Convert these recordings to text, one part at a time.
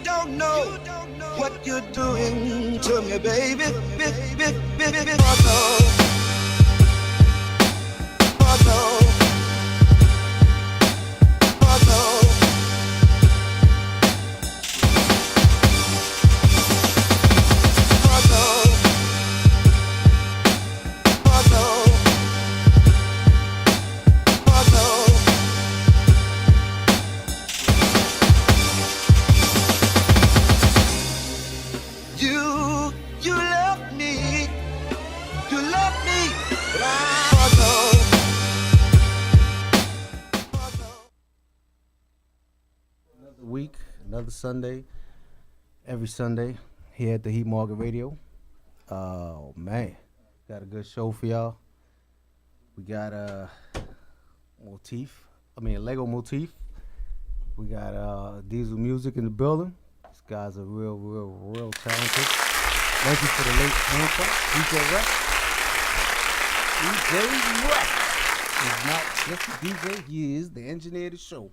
don't know what you're doing to me, baby. Week, another Sunday, every Sunday here at the Heat Market Radio. Oh man, got a good show for y'all. We got Lego Motif. We got Diesel Music in the building. This guy's a real talented. Thank you for the late answer, DJ Rex. He's not just a DJ, he is the engineer of the show.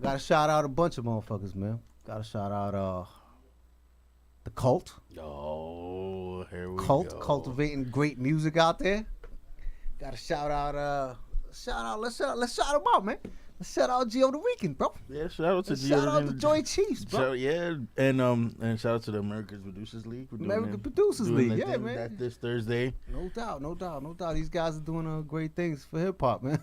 Gotta shout out a bunch of motherfuckers, man. Gotta shout out the Cult. Oh, here we go. Cultivating great music out there. Gotta shout out let's shout them out, man. Let's shout out Gio the Weekend, bro. Yeah, shout out to Gio. Shout out to Joy Chiefs, bro. And shout out to the American Producers League. American Producers League, yeah, man. That this Thursday. No doubt. These guys are doing great things for hip hop, man.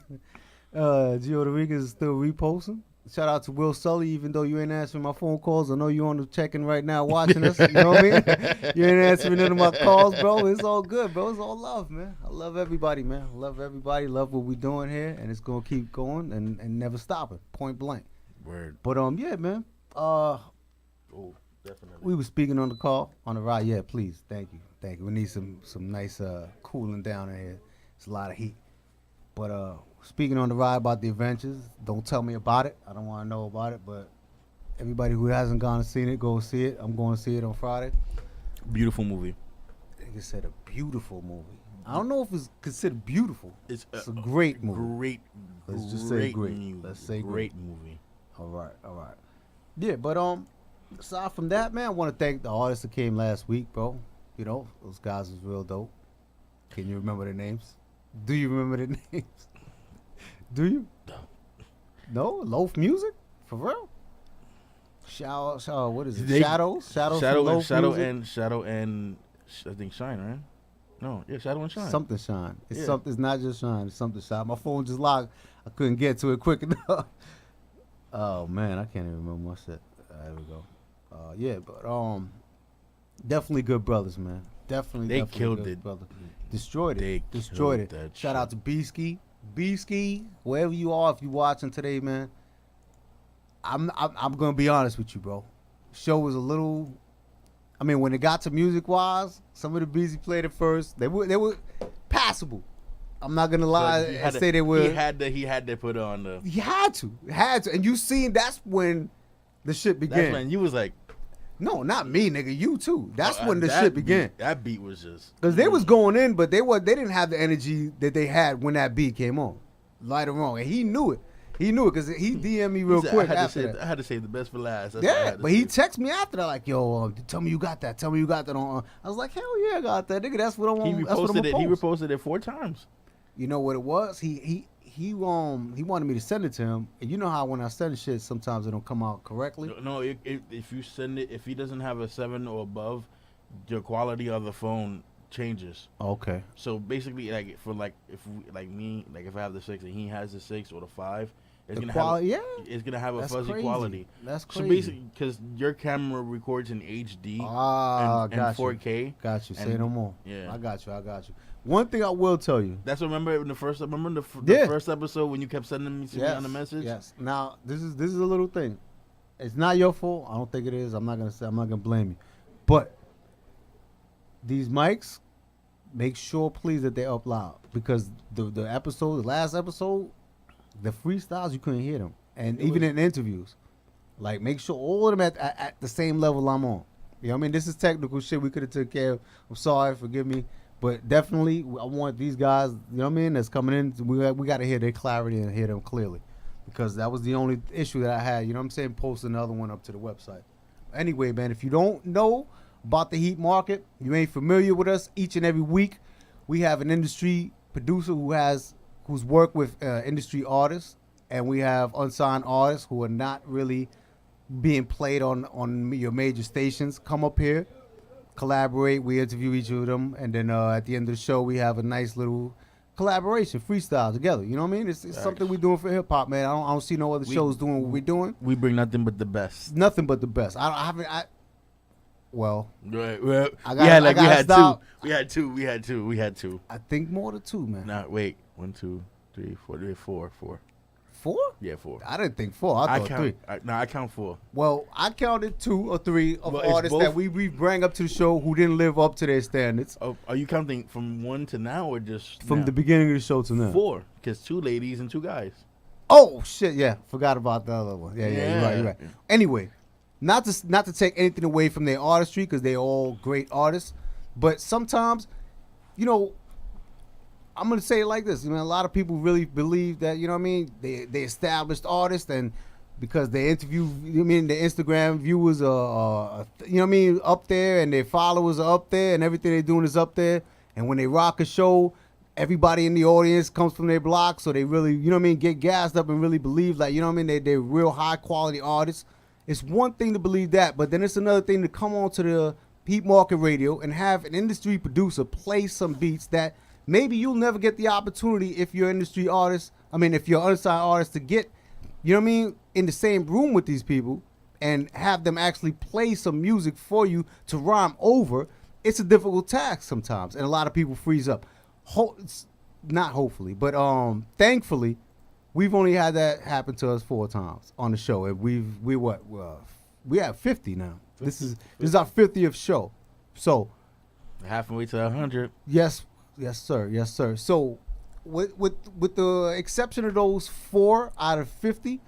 Gio the Weekend is still reposting. Shout out to Will Sully, even though you ain't answering my phone calls. I know you on the check-in right now watching us. You know what I mean? You ain't answering none of my calls, bro. It's all good, bro. It's all love, man. I love everybody, man. I love everybody. Love what we doing here. And it's going to keep going and never stopping. Point blank. Word. But, yeah, man. Definitely. We were speaking on the call, on the ride. Yeah, please. Thank you. We need some nice cooling down in here. It's a lot of heat. But, speaking on the ride about the adventures, don't tell me about it. I don't want to know about it, but everybody who hasn't gone and seen it, go see it. I'm going to see it on Friday. Beautiful movie. Like I said, a beautiful movie. I don't know if it's considered beautiful. It's a great movie. Let's just say great. Let's say great movie. All right. Yeah, but aside from that, man, I want to thank the artists that came last week, bro. You know, those guys was real dope. Can you remember their names? Do you remember their names? Do you? No? Loaf Music? For real? What is it? Shadows? Shadow and I think Shine, right? No, yeah, Shadow and Shine. Something Shine. It's not just Shine. It's something Shine. My phone just locked. I couldn't get to it quick enough. Oh man, I can't even remember my shit. There we go. Yeah, but definitely good brothers, man. Definitely killed it. Brother. Destroyed it. Shout out to B-Ski, wherever you are, if you watching today, man. I'm gonna be honest with you, bro. Show was a little. I mean, when it got to music wise, some of the beats he played at first, they were passable. I'm not gonna lie and say they were. He had to put on the. He had to, and you seen that's when the shit began. That's when you was like. No, not me, nigga. You too. That's when the shit began. That beat was just because they was going in, but they didn't have the energy that they had when that beat came on. Right or wrong, and he knew it. He knew it because he DM'd me real quick after that. I had to save the best for last. Yeah, but he texted me after that like, "Yo, tell me you got that. Tell me you got that on." I was like, "Hell yeah, I got that, nigga. That's what I want." He reposted it 4 times. You know what it was? He wanted me to send it to him, and you know how when I send shit, sometimes it don't come out correctly. No, if you send it, if he doesn't have a 7 or above, the quality of the phone changes. Okay. So basically, like for like if I have the 6 and he has the 6 or the 5, it's gonna have a fuzzy quality. That's crazy. So basically, because your camera records in HD and 4K. Got you. Say no more. Yeah, I got you. One thing I will tell you. That's what remember in the first episode when you kept sending me on the message. Yes. Now this is a little thing. It's not your fault. I don't think it is. I'm not gonna blame you. But these mics, make sure please that they're up loud because the last episode, the freestyles you couldn't hear them, and even in interviews, like make sure all of them at the same level I'm on. You know what I mean? This is technical shit we could have took care of. I'm sorry, forgive me. But definitely, I want these guys, you know what I mean, that's coming in, we got to hear their clarity and hear them clearly. Because that was the only issue that I had, you know what I'm saying, posting another one up to the website. Anyway, man, if you don't know about the Heat Market, you ain't familiar with us, each and every week we have an industry producer who's worked with industry artists, and we have unsigned artists who are not really being played on your major stations. Come up here, collaborate, we interview each of them, and then at the end of the show we have a nice little collaboration, freestyle together. You know what I mean? It's something we're doing for hip hop, man. I don't see no other shows doing what we're doing. We bring nothing but the best. Nothing but the best. Well, right. We had two. I think more than two, man. Nah, wait. 1, 2, 3, 4. We had four. 4? Yeah, 4. I didn't think 4. I thought 3. I count 4. Well, I counted 2 or 3 of artists that we bring up to the show who didn't live up to their standards. Oh, are you counting from 1 to now or just from now? The beginning of the show to now? 4, because 2 ladies and 2 guys. Oh shit! Yeah, forgot about the other one. Yeah, you're right. Yeah. Anyway, not to take anything away from their artistry, because they're all great artists, but sometimes, you know, I'm gonna say it like this. I mean, a lot of people really believe that, you know what I mean, they established artists, and because they interview, you mean, their Instagram viewers are you know what I mean, up there, and their followers are up there, and everything they're doing is up there, and when they rock a show, everybody in the audience comes from their block, so they really, you know what I mean, get gassed up and really believe, like, you know what I mean, they're real high quality artists. It's one thing to believe that, but then it's another thing to come on to the Heat Market Radio and have an industry producer play some beats that maybe you'll never get the opportunity if you're industry artist. I mean, if you're unsigned artist, to get, you know what I mean, in the same room with these people and have them actually play some music for you to rhyme over. It's a difficult task sometimes, and a lot of people freeze up. Not hopefully, but thankfully, we've only had that happen to us 4 times on the show, and we have 50 now. 50. This is our 50th show, so halfway to 100. Yes, sir. So, with the exception of those 4 out of 50,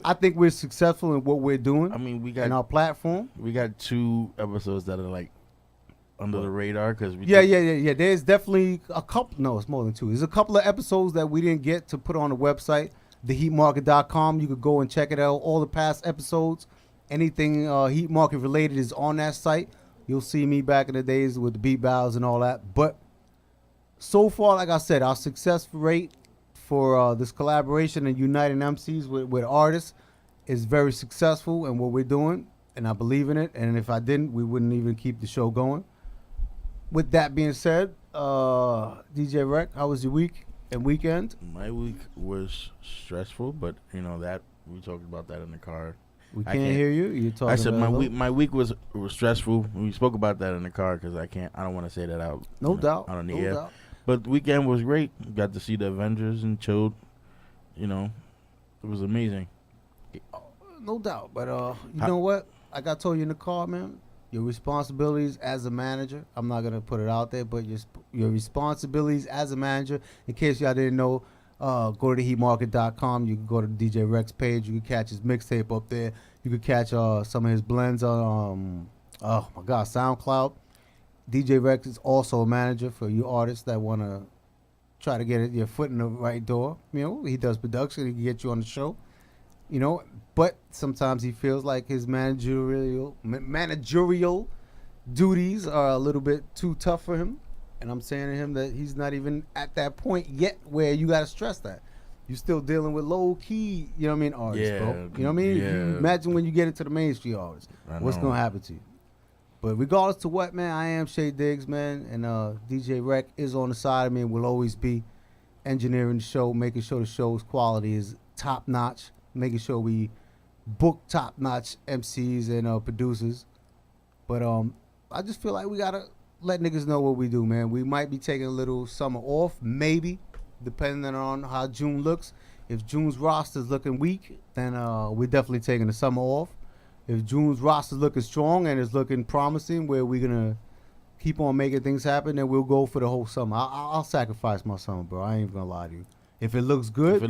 I think we're successful in what we're doing. I mean, we got in our platform. We got 2 episodes that are like under the radar, because yeah. There's definitely a couple. No, it's more than 2. There's a couple of episodes that we didn't get to put on the website, theheatmarket.com. You could go and check it out. All the past episodes, anything Heat Market related is on that site. You'll see me back in the days with the beat battles and all that. But so far, like I said, our success rate for this collaboration and uniting MCs with artists is very successful in what we're doing, and I believe in it. And if I didn't, we wouldn't even keep the show going. With that being said, DJ Rec, how was your week and weekend? My week was stressful, but you know that we talked about that in the car. We can't hear you. You're talking. I said my week was stressful. We spoke about that in the car because I don't want to say that out. No doubt. Out on the air. Doubt. But the weekend was great. Got to see the Avengers and chilled. You know, it was amazing. No doubt. But you know what? Like I told you in the car, man. Your responsibilities as a manager, I'm not going to put it out there, but your responsibilities as a manager, in case y'all didn't know, go to theheatmarket.com. You can go to DJ Rex page. You can catch his mixtape up there. You can catch some of his blends on, SoundCloud. DJ Rex is also a manager for you artists that want to try to get your foot in the right door. You know, he does production. He can get you on the show. You know, but sometimes he feels like his managerial duties are a little bit too tough for him. And I'm saying to him that he's not even at that point yet where you got to stress that. You're still dealing with low-key, you know what I mean, artists, bro. You know what I mean? Yeah. You imagine when you get into the mainstream artists, what's going to happen to you? But regardless to what, man, I am Shay Diggs, man. And DJ Rec is on the side of me and will always be engineering the show, making sure the show's quality is top-notch. Making sure we book top-notch MCs and producers. But I just feel like we got to let niggas know what we do, man. We might be taking a little summer off, maybe, depending on how June looks. If June's roster's looking weak, then we're definitely taking the summer off. If June's roster's looking strong and is looking promising, where we're going to keep on making things happen, then we'll go for the whole summer. I'll sacrifice my summer, bro. I ain't going to lie to you. If it looks good,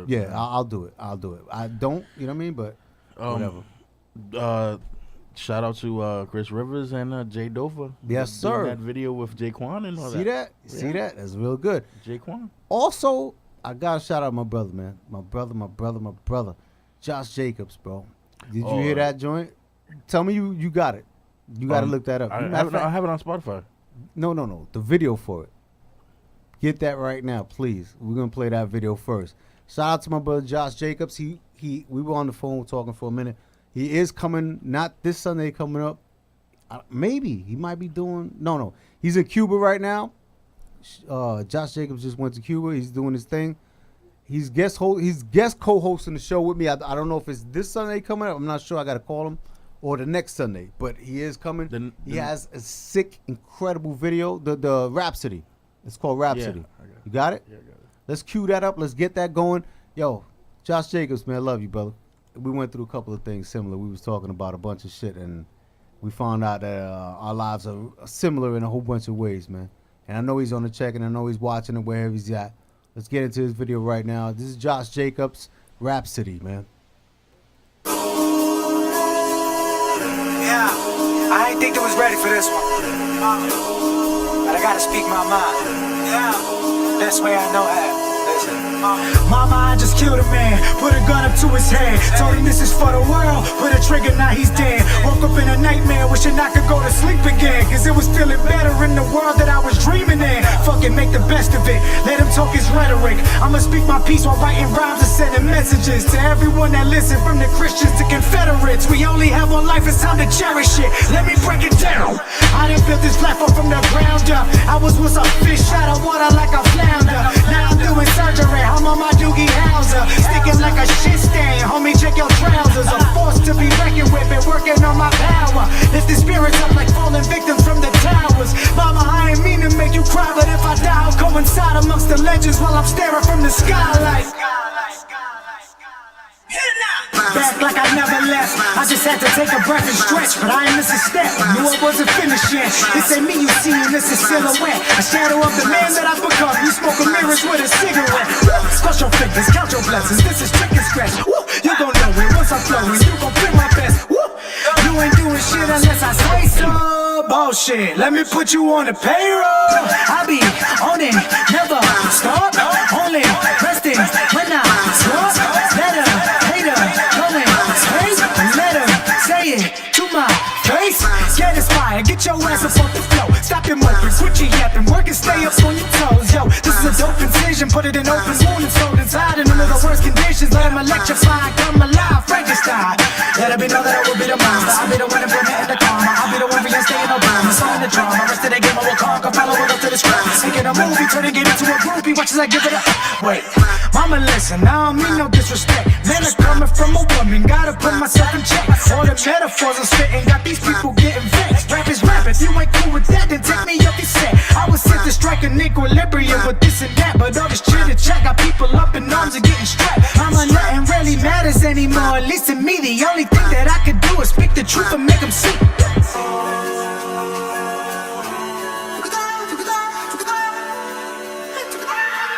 yeah, I'll do it. I don't, you know what I mean? But whatever. Shout out to Chris Rivers and Jay Dofa. Yes, sir. That video with Jaquan and all that. See that? That's real good. Jaquan. Also, I got to shout out my brother, man. My brother. Josh Jacobs, bro. Did you hear that joint? Tell me you got it. You got to look that up. I have it on Spotify. No. The video for it. Get that right now, please. We're gonna play that video first. Shout out to my brother Josh Jacobs. We were on the phone talking for a minute. He is coming, not this Sunday coming up. Maybe he might be doing. No. He's in Cuba right now. Josh Jacobs just went to Cuba. He's doing his thing. He's guest co-hosting the show with me. I don't know if it's this Sunday coming up. I'm not sure. I got to call him, or the next Sunday. But he is coming. He has a sick, incredible video. The Rhapsody. It's called Rhapsody. Yeah, you got it? Yeah, I got it. Let's cue that up. Let's get that going. Yo, Josh Jacobs, man, I love you, brother. We went through a couple of things similar. We was talking about a bunch of shit, and we found out that our lives are similar in a whole bunch of ways, man. And I know he's on the check, and I know he's watching it wherever he's at. Let's get into his video right now. This is Josh Jacobs, Rhapsody, man. Yeah, I ain't think they was ready for this one. But I gotta speak my mind. Yeah, that's way I know how. Mama, I just killed a man, put a gun up to his head. Told him this is for the world, put a trigger, now he's dead. Woke up in a nightmare, wishing I could go to sleep again. Cause it was feeling better in the world that I was dreaming in. Fucking make the best of it, let him talk his rhetoric. I'ma speak my piece while writing rhymes and sending messages to everyone that listen, from the Christians to Confederates. We only have one life, it's time to cherish it. Let me break it down. I done built this platform from the ground up. I was once a fish out of water like a flounder. Now I'm doing surgery, I'm on my Doogie Howser, sticking like a shit stain. Homie, check your trousers. A force to be reckoned with, been working on my power. Lift the spirits up like fallen victims from the towers. Mama, I ain't mean to make you cry, but if I die, I'll coincide amongst the legends while I'm staring from the skylight. Back like I never left. I just had to take a breath and stretch, but I ain't miss a step. Knew I wasn't finished yet. This ain't me you seeing, this is silhouette. A shadow of the man that I've become. You smoking mirrors with a cigarette. Cross your fingers, count your blessings. This is trick and scratch. You gon' know it once I'm flowing. You gon' bring my best. You ain't doing shit unless I say so. Bullshit, let me put you on the payroll. I be on it, never stop. Only resting when I drop. Let her, hater, going space. Let her say it to my face. Get inspired, get your ass up off the floor. Stop your moping, quit your yapping, work and stay up on your toes. Yo, this is a dope incision, put it in open wound and sold inside. In the worst conditions, let him electrify, come alive, Frankenstein. Let it be know that I will be the monster. I'll be the one to bring it in the karma. I'll be the one for you staying Obama. Sign the drama, rest of the game I will conquer. Follow it up to the script. Making a movie, turning it into a groupie. Watch as I give it a wait. Mama, listen, I don't mean no disrespect. Men are coming from a woman, gotta put myself in check. All the metaphors I'm spitting got these people getting vexed. Rap is rap, if you ain't cool with that, then take me up your set. I was sent to strike an equilibrium with this and that, but all this chitter chat got people up in arms and getting strapped. Nothing really matters anymore, at least to me. The only thing that I could do is speak the truth and make them see.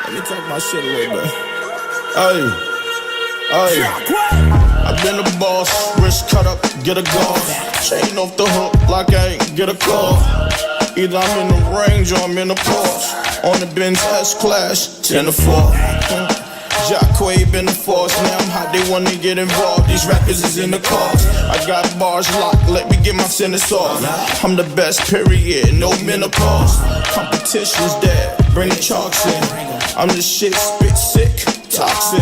Let me talk my shit a little bit. Hey, I've been a boss, wrist cut up, get a golf. Chain off the hook like I ain't get a call. Either I'm in the range or I'm in the Porsche. On the Benz S-Class, 10 to 4. Jacquay been the force, now I'm hot, they wanna get involved. These rappers is in the cars. I got bars locked, let me get my sentence off. I'm the best, period, no menopause. Competition's dead, bring the chalks in. I'm the shit, spit sick, toxin.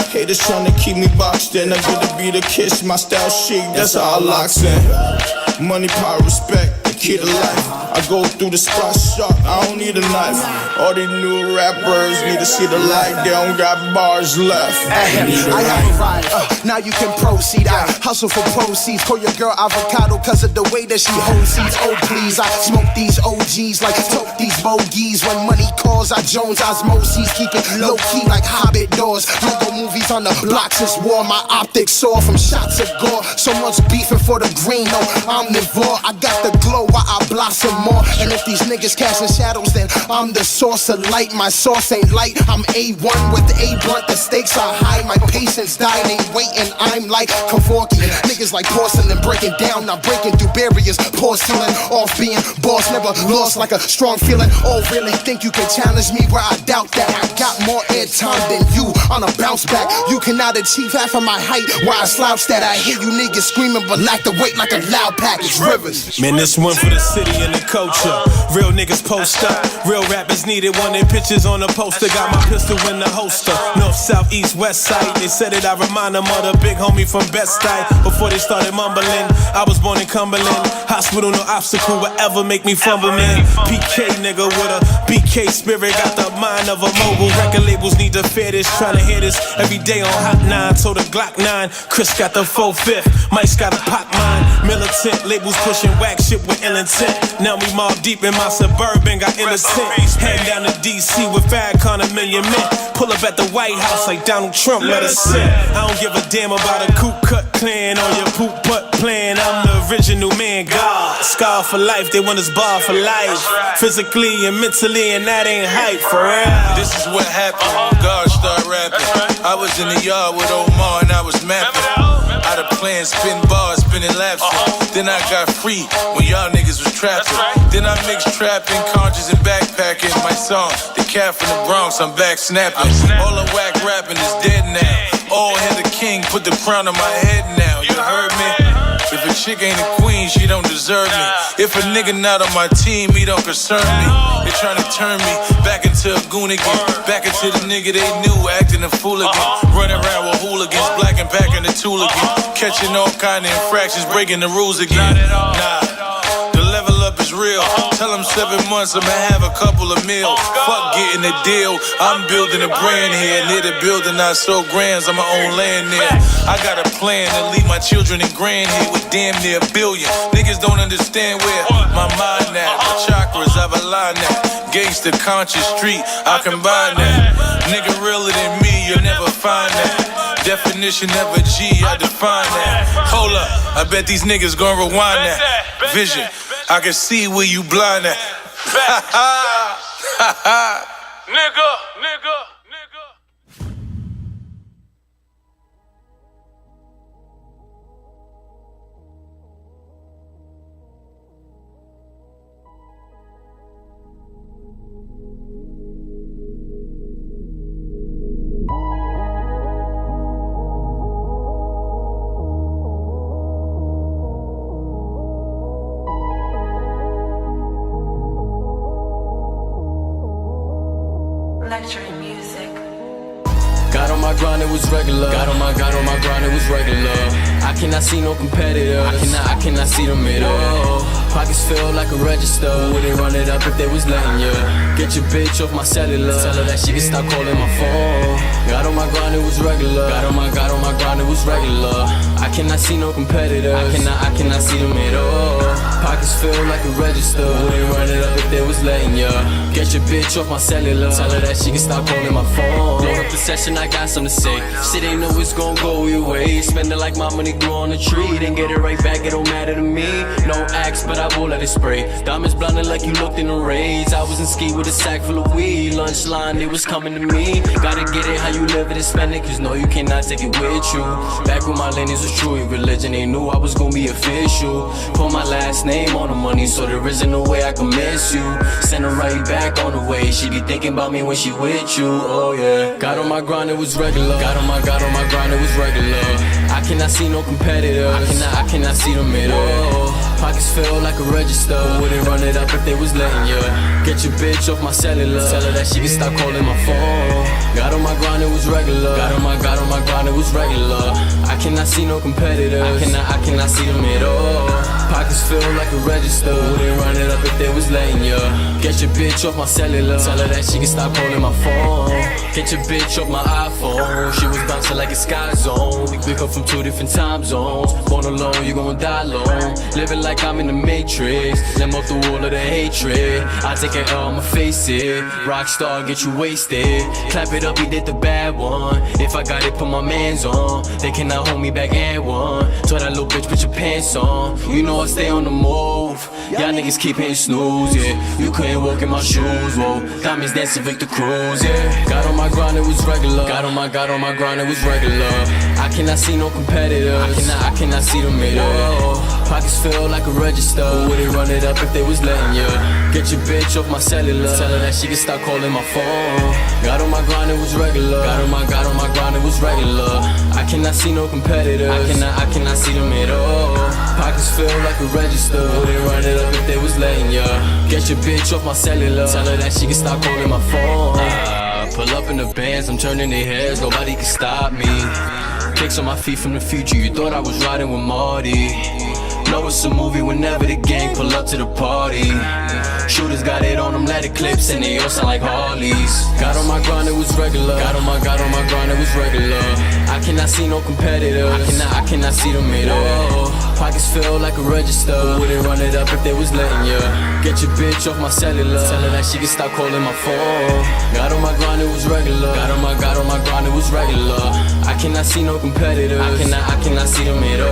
Haters tryna keep me boxed in. I get to be the kiss, my style chic, that's how I locks in. Money, power, respect, the key to life. I go through the spot sharp, I don't need a knife. All these new rappers need to see the light, they don't got bars left. I got five, now you can proceed. I hustle for proceeds, call your girl avocado cause of the way that she holds seeds. Oh please, I smoke these OGs like tote these bogeys. When money calls, I Jones osmosis, keep it low key like Hobbit doors. Lego movies on the blocks is war, my optics soar from shots of gore. So much beefing for the green, no omnivore. I got the glow while I blossom more. And if these niggas casting shadows, then I'm the source of light. My source ain't light, I'm A1 with A blunt. The stakes are high, my patience died, ain't waiting. I'm like Kevorkian, niggas like porcelain, breaking down, not breaking through barriers. Porcelain, off being boss, never lost like a strong feeling. Oh really think you can challenge challenge me where I doubt that. I got more airtime than you on a bounce back. You cannot achieve half of my height where I slouch that. I hear you niggas screaming but lack the weight like a loud package. Rivers. Man, this one for the city and the culture. Real niggas post up. Real rappers needed wanted pictures on the poster. Got my pistol in the holster. North, south, east, west side. They said it, I remind them of the big homie from Best Side. Before they started mumbling, I was born in Cumberland. Hospital, no obstacle will ever make me fumble, man. PK nigga with a BK spirit. Got the mind of a mogul. Record labels need to fear this. Trying to hear this every day on Hot 9. So the Glock 9. Chris got the 4-5. Mike's got a pop mine. Militant labels pushing whack shit with ill intent. Now we mob deep in my suburban. Got innocent. Heading down to DC with Farrakhan, a million men. Pull up at the White House like Donald Trump, let us sit. I don't give a damn about a Ku Cut Clan or your poop butt plan. I'm the original man, God. Scar for life, they want us bar for life. Physically and mentally, and that ain't hype for real. This is what happened when God started rapping. I was in the yard with Omar and I was mapping. Out of plan, spin bars, spinning laps. Then I got free when y'all niggas was trapping. Then I mixed trapping, conscious and backpacking. My song, the cat from the Bronx, I'm back snapping. All the whack rapping is dead now. All hail the king, put the crown on my head now. You heard me? If a chick ain't a queen, she don't deserve me. If a nigga not on my team, he don't concern me. They trying to turn me back into a goon again. Back into the nigga they knew, acting a fool again. Running around with hooligans, black and back in the tool again. Catching all kind of infractions, breaking the rules again. Nah, the level up is real. Tell them 7 months I'ma have a couple of meals. Fuck getting a deal, I'm building a brand here. Near the building I sold grands on my own land there. I got a plan to leave my children and grand here with damn near $1 billion. Niggas don't understand where my mind at. My chakras, I've aligned that. Gangsta, conscious, street, I combine that. Nigga realer than me, you'll never find that. Definition of a G, I define that. Hold up, I bet these niggas gon' rewind that. Vision, I can see where you blind at. Nigga. Got on my grind, it was regular. Got on my grind, it was regular. I cannot see no competitors. I cannot see the middle. Pockets feel like a register. Wouldn't run it up if they was letting you. Get your bitch off my cellular. Tell her that she can stop calling my phone. Got on my grind, it was regular. Got on my grind, it was regular. I cannot see no competitor. I cannot see the middle. Pockets feel like a register. Wouldn't run it up if they was letting ya. Get your bitch off my cellular. Tell her that she can stop calling my phone. Blow up the session, I got something to say. Shit ain't always gon' go your way. Spend it like my money grew on a tree. Then get it right back, it don't matter to me. No axe, but I will let it spray. Diamonds blinded like you looked in the rays. I was in ski with a sack full of weed. Lunch line, they was coming to me. Gotta get it how you live it and spend it. Cause no, you cannot take it with you. Back when my lineage was true, in religion they knew I was gonna be official. Put my last name on the money, so there isn't no way I can miss you. Send her right back on the way. She be thinking about me when she with you. Oh yeah. Got on my grind, it was regular. Got on my grind, it was regular. I cannot see no competitors. I cannot see the middle. Pockets feel like a register. Wouldn't run it up if they was letting you. Get your bitch off my cellular. Tell her that she can stop calling my phone. Got on my grind, it was regular. Got on my grind, it was regular. I cannot see no competitors. I cannot see the middle. Pockets feel like a register. Wouldn't run it up if they was letting you. Get your bitch off my cellular. Tell her that she can stop calling my phone. Get your bitch off my iPhone. She was bouncing like a sky zone. We come from 2 different time zones. Born alone, you gon' die alone. Living like I'm in the Matrix. Let me through all of the hatred. I take it all, I'ma face it. Rockstar, get you wasted. Clap it up, he did the bad one. If I got it, put my mans on. They cannot hold me back and one. Told that little bitch, put your pants on. You know I stay on the move. Y'all niggas keep hitting snooze, yeah. You couldn't ain't walking my shoes, whoa. Diamonds dancing Victor Cruz, yeah. Got on my grind, it was regular. Got on my grind, it was regular. I cannot see no competitors. I cannot see the middle. Pockets feel like a register. Who wouldn't run it up if they was letting you? Get your bitch off my cellular. Tell her that she can stop calling my phone. Got on my grind, it was regular. Got on my grind, it was regular. I cannot see no competitors. I cannot see the middle. Pockets feel like a register. Wouldn't run it up if they was letting ya. Get your bitch off my cellular. Tell her that she can stop calling my phone. Pull up in the bands, I'm turning their heads. Nobody can stop me. Kicks on my feet from the future. You thought I was riding with Marty. Know it's a movie whenever the gang pull up to the party. Shooters got it on them, let it clips, and they all sound like Harleys. Got on my grind, it was regular. Got on my grind, it was regular. I cannot see no competitors. I cannot see the middle. Pockets feel like a register. Who wouldn't run it up if they was letting ya? Get your bitch off my cellular. Tell her that she can stop calling my phone. Got on my grind, it was regular. Got on my grind, it was regular. I cannot see no competitors. I cannot see the middle.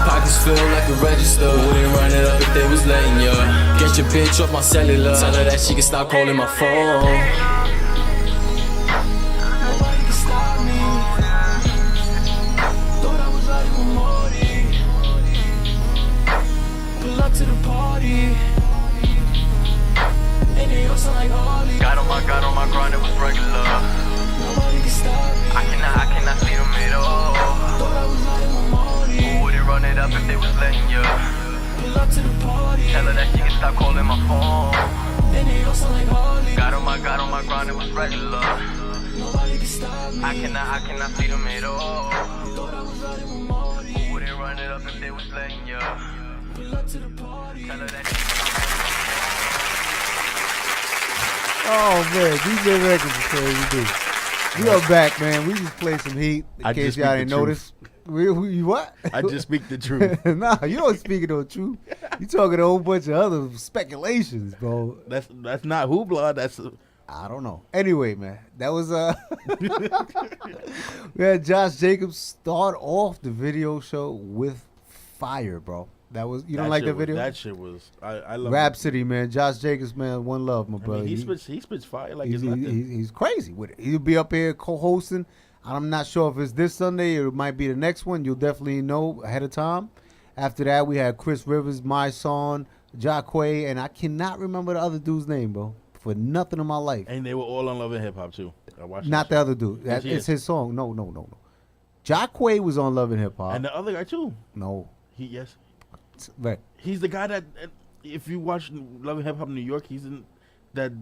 Pockets feel like a register. Who wouldn't run it up if they was letting ya? Get your bitch off my cellular. Tell her that she can stop calling my phone. Nobody can stop me. Thought I was riding with Marty. Pull up to the party. And they all sound like Harley. Got on my grind, it was regular. Nobody can stop me. I cannot see the middle. Thought I was riding with Marty. Who wouldn't run it up if they was letting ya? Pull up to the party. Tell her that she can stop calling my phone. And they all sound like Harley. Got on my grind, it was regular. Nobody can stop me. I cannot see the middle. Thought I was riding with Marty. Who wouldn't run it up if they was letting ya? Pull up to the party. Tell her that she can stop calling my phone. Oh man, DJ Records is crazy, dude. We are back, man. We just played some heat. In case y'all didn't notice. You what? I just speak the truth. Nah, you don't speak the truth. You talking a whole bunch of other speculations, bro. That's not hoopla. That's I don't know. Anyway, man, that was we had Josh Jacobs start off the video show with fire, bro. That was you don't like the video? That shit was I love Rhapsody, man. Josh Jacobs, man, one love, my brother. He spits fire like it's nothing. He's crazy with it. He'll be up here co-hosting. I'm not sure if it's this Sunday or it might be the next one. You'll definitely know ahead of time. After that, we had Chris Rivers, My Son, Jacquay, and I cannot remember the other dude's name, bro, for nothing in my life. And they were all on Love and Hip Hop too. I watched not the other dude. It's his song. No. Jacquay was on Love and Hip Hop. And the other guy too. No. Yes. Right. He's the guy that, if you watch Love and Hip Hop New York, he's in that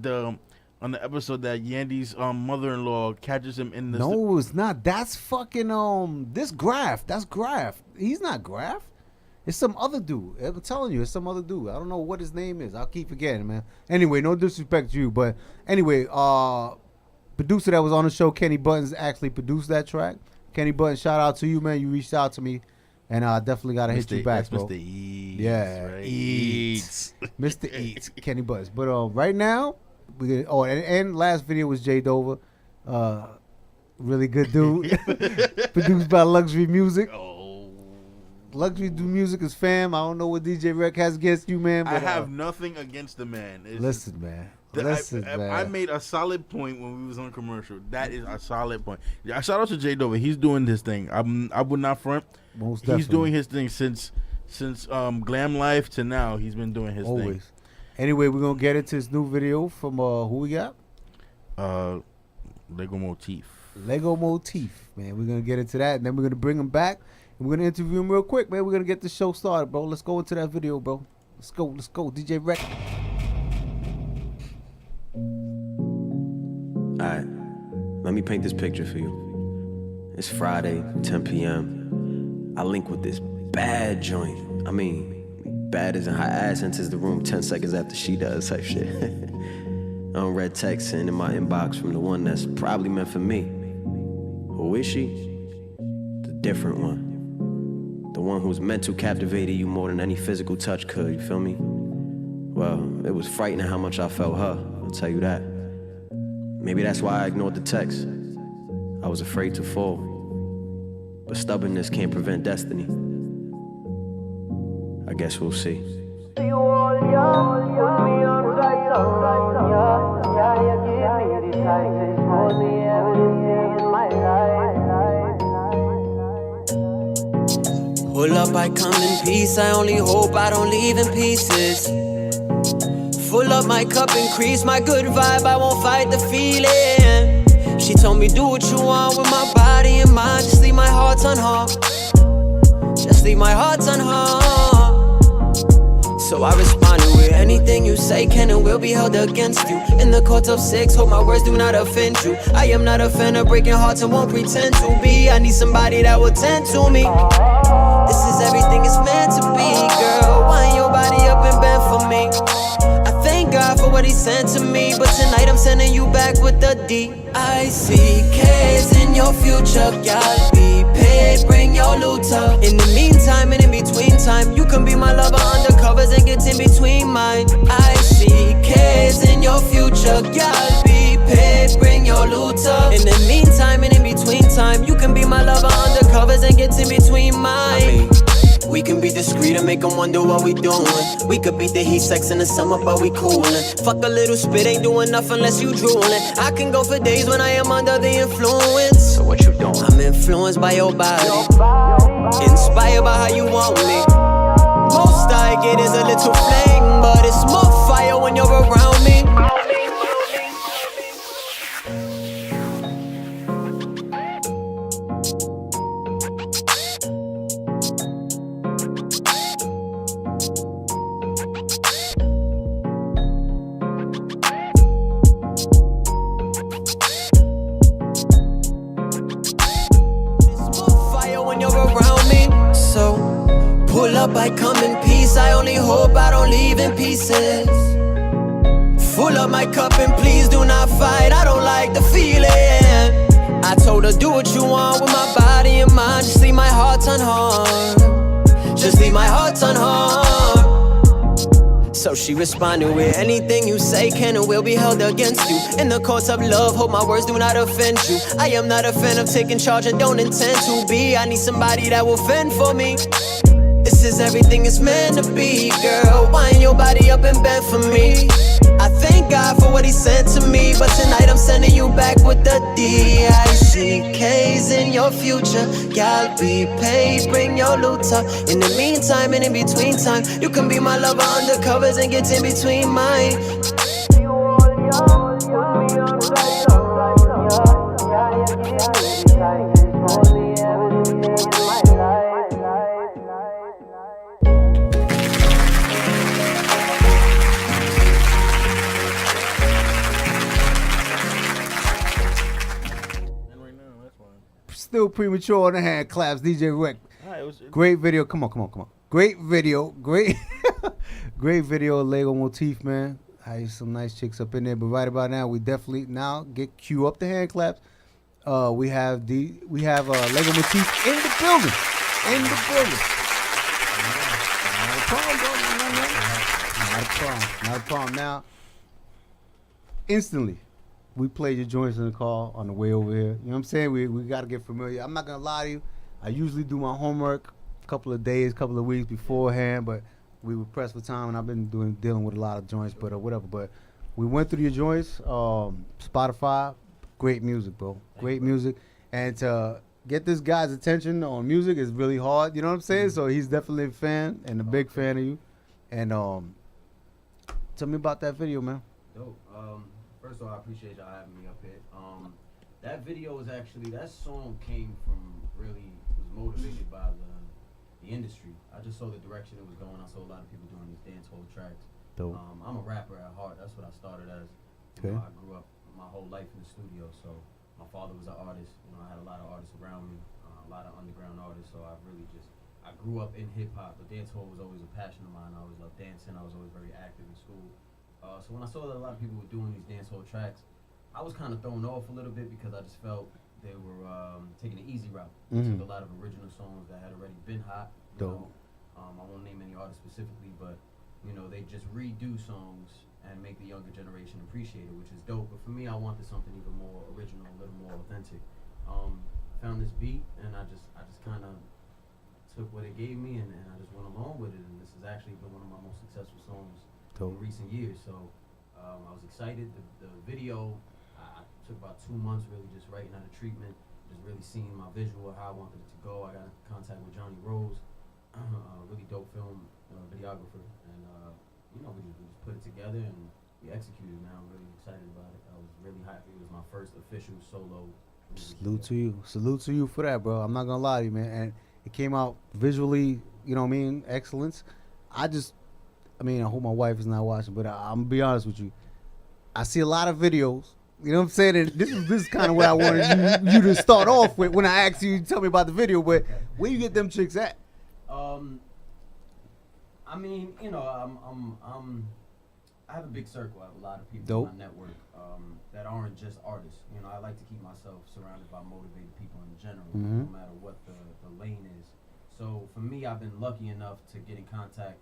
on the episode that Yandy's mother-in-law catches him in the. No, it's not. That's fucking this Graf. That's Graf. He's not Graf. It's some other dude. I'm telling you, it's some other dude. I don't know what his name is. I'll keep forgetting, man. Anyway, no disrespect to you, but anyway, producer that was on the show, Kenny Buttons, actually produced that track. Kenny Buttons, shout out to you, man. You reached out to me. And I definitely gotta hit you back, bro. Mr. Eats. Yeah, right? Eats. Mr. Eats, Kenny Buttons. But right now, and last video was Jay Dover, really good dude, produced by Luxury Music. Oh, Luxury Music is fam. I don't know what DJ Rec has against you, man. But, I have nothing against the man. Listen, man. I made a solid point when we was on commercial. That is a solid point. Yeah, shout out to Jay Dover. He's doing his thing. I would not front. Most definitely. He's doing his thing since Glam Life to now. He's been doing his thing. Anyway, we're gonna get into this new video from who we got? Lego Motif. Lego Motif, man. We're gonna get into that, and then we're gonna bring him back, and we're gonna interview him real quick, man. We're gonna get the show started, bro. Let's go into that video, bro. Let's go, DJ Rec. Alright, let me paint this picture for you. It's Friday, 10 p.m. I link with this bad joint. I mean, bad as in her ass enters the room 10 seconds after she does type shit. Unread text in my inbox from the one that's probably meant for me. Who is she? The different one. The one whose mental captivated you more than any physical touch could, you feel me? Well, it was frightening how much I felt her, I'll tell you that. Maybe that's why I ignored the text. I was afraid to fall. But stubbornness can't prevent destiny. I guess we'll see. up, I come in peace. I only hope I don't leave in pieces. Full up my cup, increase my good vibe. I won't fight the feeling. She told me do what you want with my body and mind. Just leave my heart unharmed. Just leave my heart unharmed. So I responded with anything you say can and will be held against you. In the court of 6, hope my words do not offend you. I am not a fan of breaking hearts and won't pretend to be. I need somebody that will tend to me. This is everything it's meant to be, girl. Wind your body up and bend for me. I thank God for what he sent to me, but tonight I'm sending you back with the D-I-C-K's in your future. Y'all be paid, bring your loot up. In the meantime and in between time, you can be my lover undercovers and get in between mine. I-C-K's in your future. Y'all be paid, bring your loot up. In the meantime and in between time, you can be my lover undercovers and get in between mine. We can be discreet and make them wonder what we doing. We could beat the heat, sex in the summer, but we coolin'. Fuck a little spit, ain't doing enough unless you droolin'. I can go for days when I am under the influence. So what you doing? I'm influenced by your body, inspired by how you want me. Most I get is a little flame, but it's more fire when you're around me. Pull up, I come in peace. I only hope I don't leave in pieces. Full up my cup and please do not fight. I don't like the feeling. I told her do what you want with my body and mind. Just leave my heart unharmed. Just leave my heart unharmed. So she responded with anything you say can and will be held against you. In the course of love, hope my words do not offend you. I am not a fan of taking charge and don't intend to be. I need somebody that will fend for me. This is everything it's meant to be, girl. Wind your body up and bend for me. I thank God for what he sent to me, but tonight I'm sending you back with the D-I-C-K's in your future. Y'all be paid, bring your loot up. In the meantime and in between time, you can be my lover undercovers and get in between mine. Still premature on the hand claps, DJ Rick. Great video. Come on. Great video. Great video, Lego Motif, man. I used some nice chicks up in there, but right about now, we definitely now cue up the hand claps. We have Lego Motif in the building. Not a problem. Now, instantly, we played your joints in the car on the way over here. You know what I'm saying? We got to get familiar. I'm not going to lie to you. I usually do my homework a couple of days, couple of weeks beforehand, but we were pressed for time, and I've been dealing with a lot of joints, but whatever. But we went through your joints. Spotify, great music, bro. Great music. And to get this guy's attention on music is really hard. You know what I'm saying? So he's definitely a fan and a big fan of you. And tell me about that video, man. Dope. First of all, I appreciate y'all having me up here. That video was actually, that song came from was motivated by the industry. I just saw the direction it was going. I saw a lot of people doing these dancehall tracks. Dope. I'm a rapper at heart. That's what I started as. Okay. I grew up my whole life in the studio, so my father was an artist. I had a lot of artists around me, a lot of underground artists, so I grew up in hip-hop, but dancehall was always a passion of mine. I always loved dancing. I was always very active in school. So when I saw that a lot of people were doing these dancehall tracks, I was kind of thrown off a little bit because I just felt they were taking an easy route. They took a lot of original songs that had already been hot. I won't name any artists specifically, but they just redo songs and make the younger generation appreciate it, which is dope. But for me, I wanted something even more original, a little more authentic. Found this beat, and I just kind of took what it gave me, and I just went along with it. And this has actually been one of my most successful songs in recent years. So I was excited. The video, I took about 2 months really just writing out a treatment, just really seeing my visual, how I wanted it to go. I got in contact with Johnny Rose, really dope film videographer, and we just put it together and we executed. Man, I'm really excited about it. I was really happy. It was my first official solo. Salute to you. Salute to you for that, bro. I'm not gonna lie to you, man. And it came out visually, you know what I mean, excellence. I hope my wife is not watching, but I'm gonna be honest with you. I see a lot of videos. You know what I'm saying? And this is kind of what I wanted you to start off with when I asked you to tell me about the video. But where you get them chicks at? I mean, you know, I have a big circle. I have a lot of people Dope. in my network that aren't just artists. You know, I like to keep myself surrounded by motivated people in general, no matter what the lane is. So for me, I've been lucky enough to get in contact,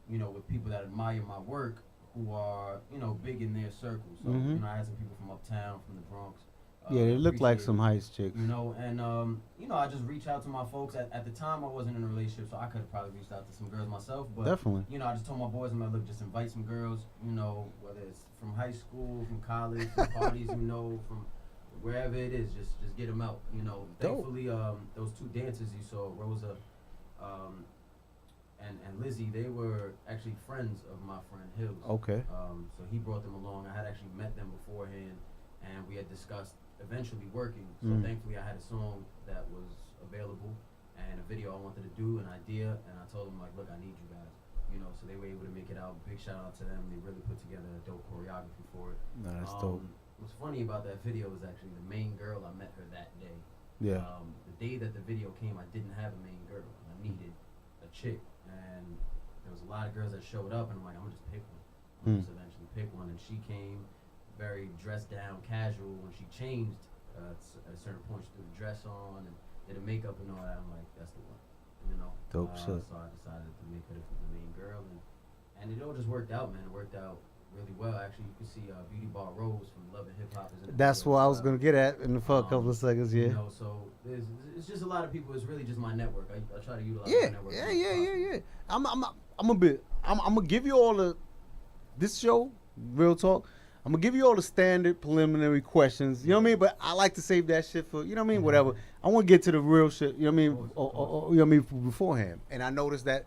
you know, with people that admire my work who are, you know, big in their circles. So, you know, I had some people from uptown, from the Bronx. Yeah, they look like some heist chicks. You know, and, you know, I just reach out to my folks. At the time, I wasn't in a relationship, so I could have probably reached out to some girls myself. But, Definitely. you know, I just told my boys, I'm like, look, just invite some girls, you know, whether it's from high school, from college, from parties, you know, from wherever it is, just get them out, you know. Dope. Thankfully, those two dancers you saw, Rosa and Lizzie, they were actually friends of my friend Hills. Okay. So he brought them along. I had actually met them beforehand, and we had discussed eventually working. So thankfully I had a song that was available and a video I wanted to do, an idea, and I told them, like, look, I need you guys. You know, so they were able to make it out. Big shout out to them. They really put together a dope choreography for it. No, that's dope. What's funny about that video is actually the main girl, I met her that day. Yeah. The day that the video came, I didn't have a main girl. I needed a chick, and there was a lot of girls that showed up, and I'm like, I'm gonna just pick one. I'm just eventually pick one, and she came very dressed down, casual. When she changed at a certain point, she threw the dress on and did the makeup and all that. I'm like, that's the one, you know. Dope shit. So I decided to make her the main girl, and it all just worked out, man. It worked out really well. Actually, you can see Beauty Bar Rose from Love and Hip Hop is in the That's video what I as was well. gonna get at in the first couple of seconds. Yeah. You know, so it's just a lot of people. It's really just my network. I try to utilize Yeah, my network. yeah. I'm gonna give you all this show, real talk. I'm gonna give you all the standard preliminary questions. You know what I mean? But I like to save that shit for, you know what I mean? Whatever. I want to get to the real shit. You know what I mean? Or you know what I mean? Beforehand. And I noticed that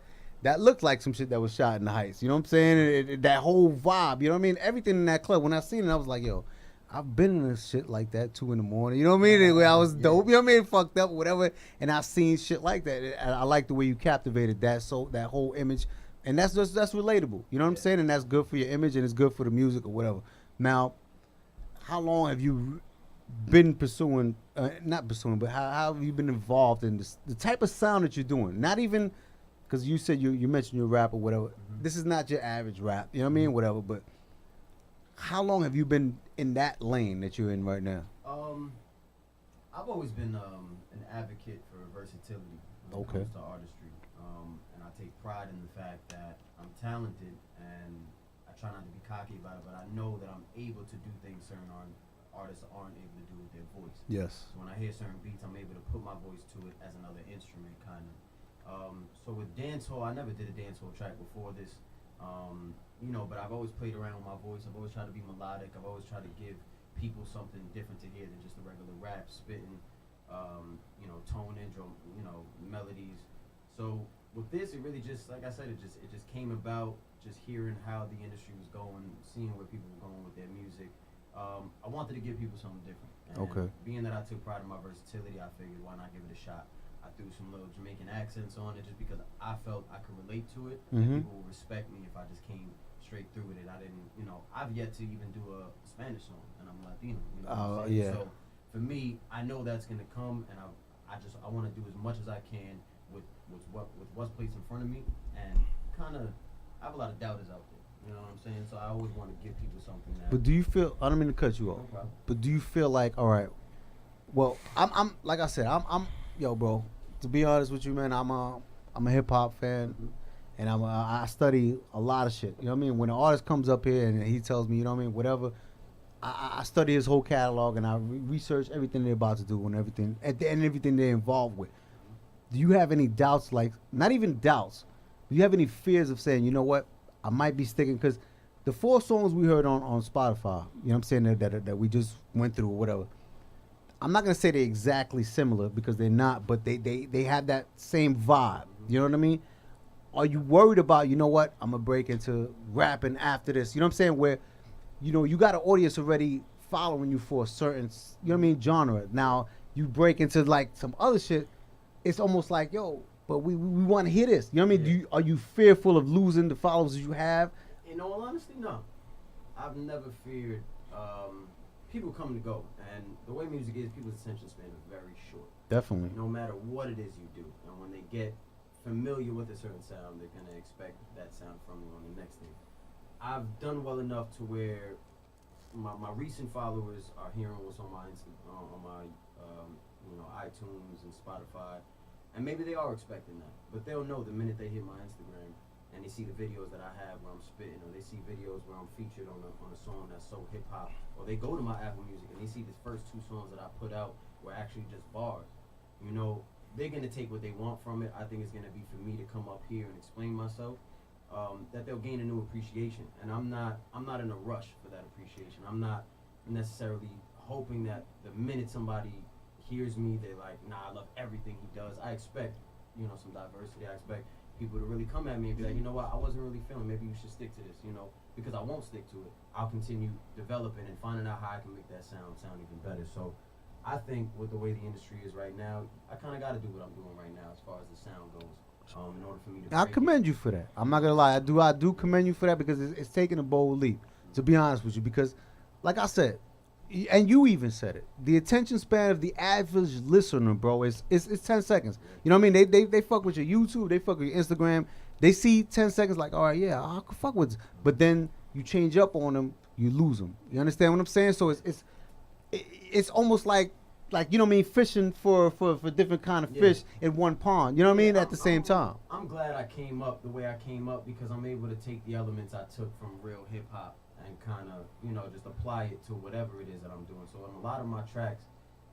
looked like some shit that was shot in the Heights. You know what I'm saying? That whole vibe. You know what I mean? Everything in that club. When I seen it, I was like, yo, I've been in this shit like that 2 a.m. You know what I mean? Where I was dope. You know what I mean? Fucked up or whatever. And I've seen shit like that. And I like the way you captivated that whole image. And that's relatable. You know what I'm saying? And that's good for your image and it's good for the music or whatever. Now, how long have you been pursuing, not pursuing, but how have you been involved in this, the type of sound that you're doing? Not even, because you said you mentioned your rap or whatever. This is not your average rap, you know what I mean? Whatever, but how long have you been in that lane that you're in right now? I've always been an advocate for versatility when it comes to artistry. And I take pride in the fact that I'm talented and I try not to be cocky about it, but I know that I'm able to do things certain artists aren't able to do with their voice. Yes. So when I hear certain beats, I'm able to put my voice to it as another instrument, kind of. So with dancehall, I never did a dancehall track before this, you know, but I've always played around with my voice. I've always tried to be melodic. I've always tried to give people something different to hear than just the regular rap, spitting, you know, tonage or, you know, melodies. So with this, it really just, like I said, it just came about just hearing how the industry was going, seeing where people were going with their music. I wanted to give people something different. And being that I took pride in my versatility, I figured why not give it a shot. I threw some little Jamaican accents on it just because I felt I could relate to it. And people would respect me if I just came straight through with it. I didn't, you know, I've yet to even do a Spanish song, and I'm Latino. You know what I'm saying? So for me, I know that's gonna come, and I want to do as much as I can with what's placed in front of me, and kind of I have a lot of doubters out there. You know what I'm saying? So I always want to give people something that. But do you feel? I don't mean to cut you off. No problem. But do you feel like, all right? Well, I'm like I said, I'm yo, bro. To be honest with you, man, I'm a hip hop fan, and I study a lot of shit. You know what I mean? When an artist comes up here and he tells me, you know what I mean, whatever, I study his whole catalog and I research everything they're about to do and everything, and everything they're involved with. Do you have any doubts? Like, not even doubts. Do you have any fears of saying, you know what, I might be sticking? Because the 4 songs we heard on Spotify, you know what I'm saying, that we just went through or whatever, I'm not gonna say they're exactly similar because they're not, but they have that same vibe. You know what I mean? Are you worried about, you know what, I'm gonna break into rapping after this? You know what I'm saying? Where, you know, you got an audience already following you for a certain, you know what I mean, genre. Now you break into like some other shit, it's almost like, yo, but we want to hear this. You know what I mean? Are you fearful of losing the followers you have? In all honesty, no. I've never feared people come to go, and the way music is, people's attention span is very short. Definitely. No matter what it is you do, and when they get familiar with a certain sound, they're gonna expect that sound from you on the next thing. I've done well enough to where my recent followers are hearing what's on my iTunes and Spotify, and maybe they are expecting that, but they'll know the minute they hit my Instagram and they see the videos that I have where I'm spitting, or they see videos where I'm featured on a song that's so hip hop, or they go to my Apple Music and they see the first 2 songs that I put out were actually just bars. You know, they're gonna take what they want from it. I think it's gonna be for me to come up here and explain myself. That they'll gain a new appreciation, and I'm not in a rush for that appreciation. I'm not necessarily hoping that the minute somebody hears me, they're like, nah, I love everything he does. I expect, you know, some diversity. I expect people to really come at me and be like, you know what, I wasn't really feeling, maybe you should stick to this, you know, because I won't stick to it. I'll continue developing and finding out how I can make that sound even better. So I think with the way the industry is right now, I kind of got to do what I'm doing right now as far as the sound goes. In order for me to I commend you for that. I'm not gonna lie. I do commend you for that because it's taking a bold leap. To be honest with you, because, like I said, and you even said it, the attention span of the average listener, bro, is 10 seconds. You know what I mean? They fuck with your YouTube, they fuck with your Instagram. They see 10 seconds, like, all right, yeah, I can fuck with this. But then you change up on them, you lose them. You understand what I'm saying? So it's almost like, you know what I mean, fishing for different kind of fish in one pond. You know what I mean? At the same time. I'm glad I came up the way I came up because I'm able to take the elements I took from real hip hop and kind of, you know, just apply it to whatever it is that I'm doing. So in a lot of my tracks,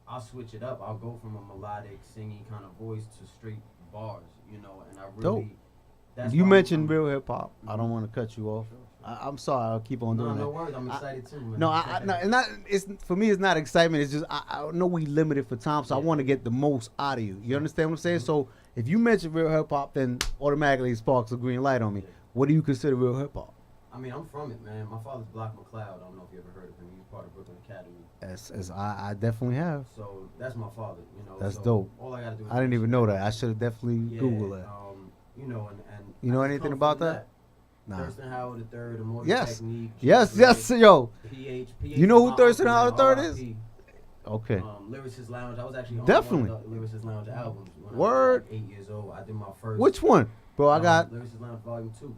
I'll switch it up. I'll go from a melodic, singing kind of voice to straight bars, you know, and I really... Dope. You mentioned real hip hop. I don't want to cut you off. I'm sorry. I'll keep on doing that. No worries. I'm excited too. Man. No, and not. It's for me. It's not excitement. It's just I know we limited for time, so I want to get the most out of you. You understand what I'm saying? So if you mention real hip hop, then automatically it sparks a green light on me. What do you consider real hip hop? I mean, I'm from it, man. My father's Block McLeod. I don't know if you ever heard of him. He was part of Brooklyn Academy. As I definitely have. So that's my father. You know. That's dope. All I gotta do. I didn't even know that. I should have definitely Googled that. You know, and you know anything about that? Nah. Thurston Howard III, the Mortal Technique. Yes, yo. PH, you know who Thurston Howard III is? Okay. Lyricist Lounge. I was actually on definitely one of the Lyricist Lounge albums when Word. I was like 8 years old. I did my first. Which one? Bro, I got Lyricist Lounge Volume 2.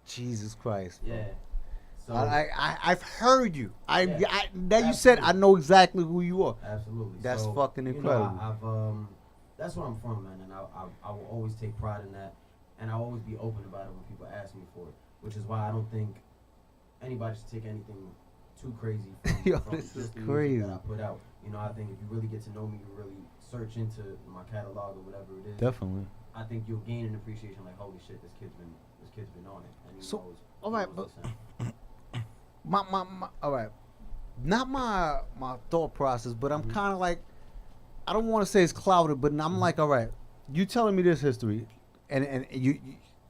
Jesus Christ. Bro. Yeah. So I've heard you. You said I know exactly who you are. Absolutely. That's fucking incredible. You know, that's where I'm from, man, and I will always take pride in that. And I'll always be open about it when people ask me for it, which is why I don't think anybody should take anything too crazy from this is the crazy. music that I put out. You know, I think if you really get to know me, you really search into my catalog or whatever it is. Definitely. I think you'll gain an appreciation like, holy shit, this kid's been on it. And he so, knows, all right, but my all right, not my thought process, but I'm kind of like, I don't want to say it's clouded, but I'm like, all right, you telling me this history. And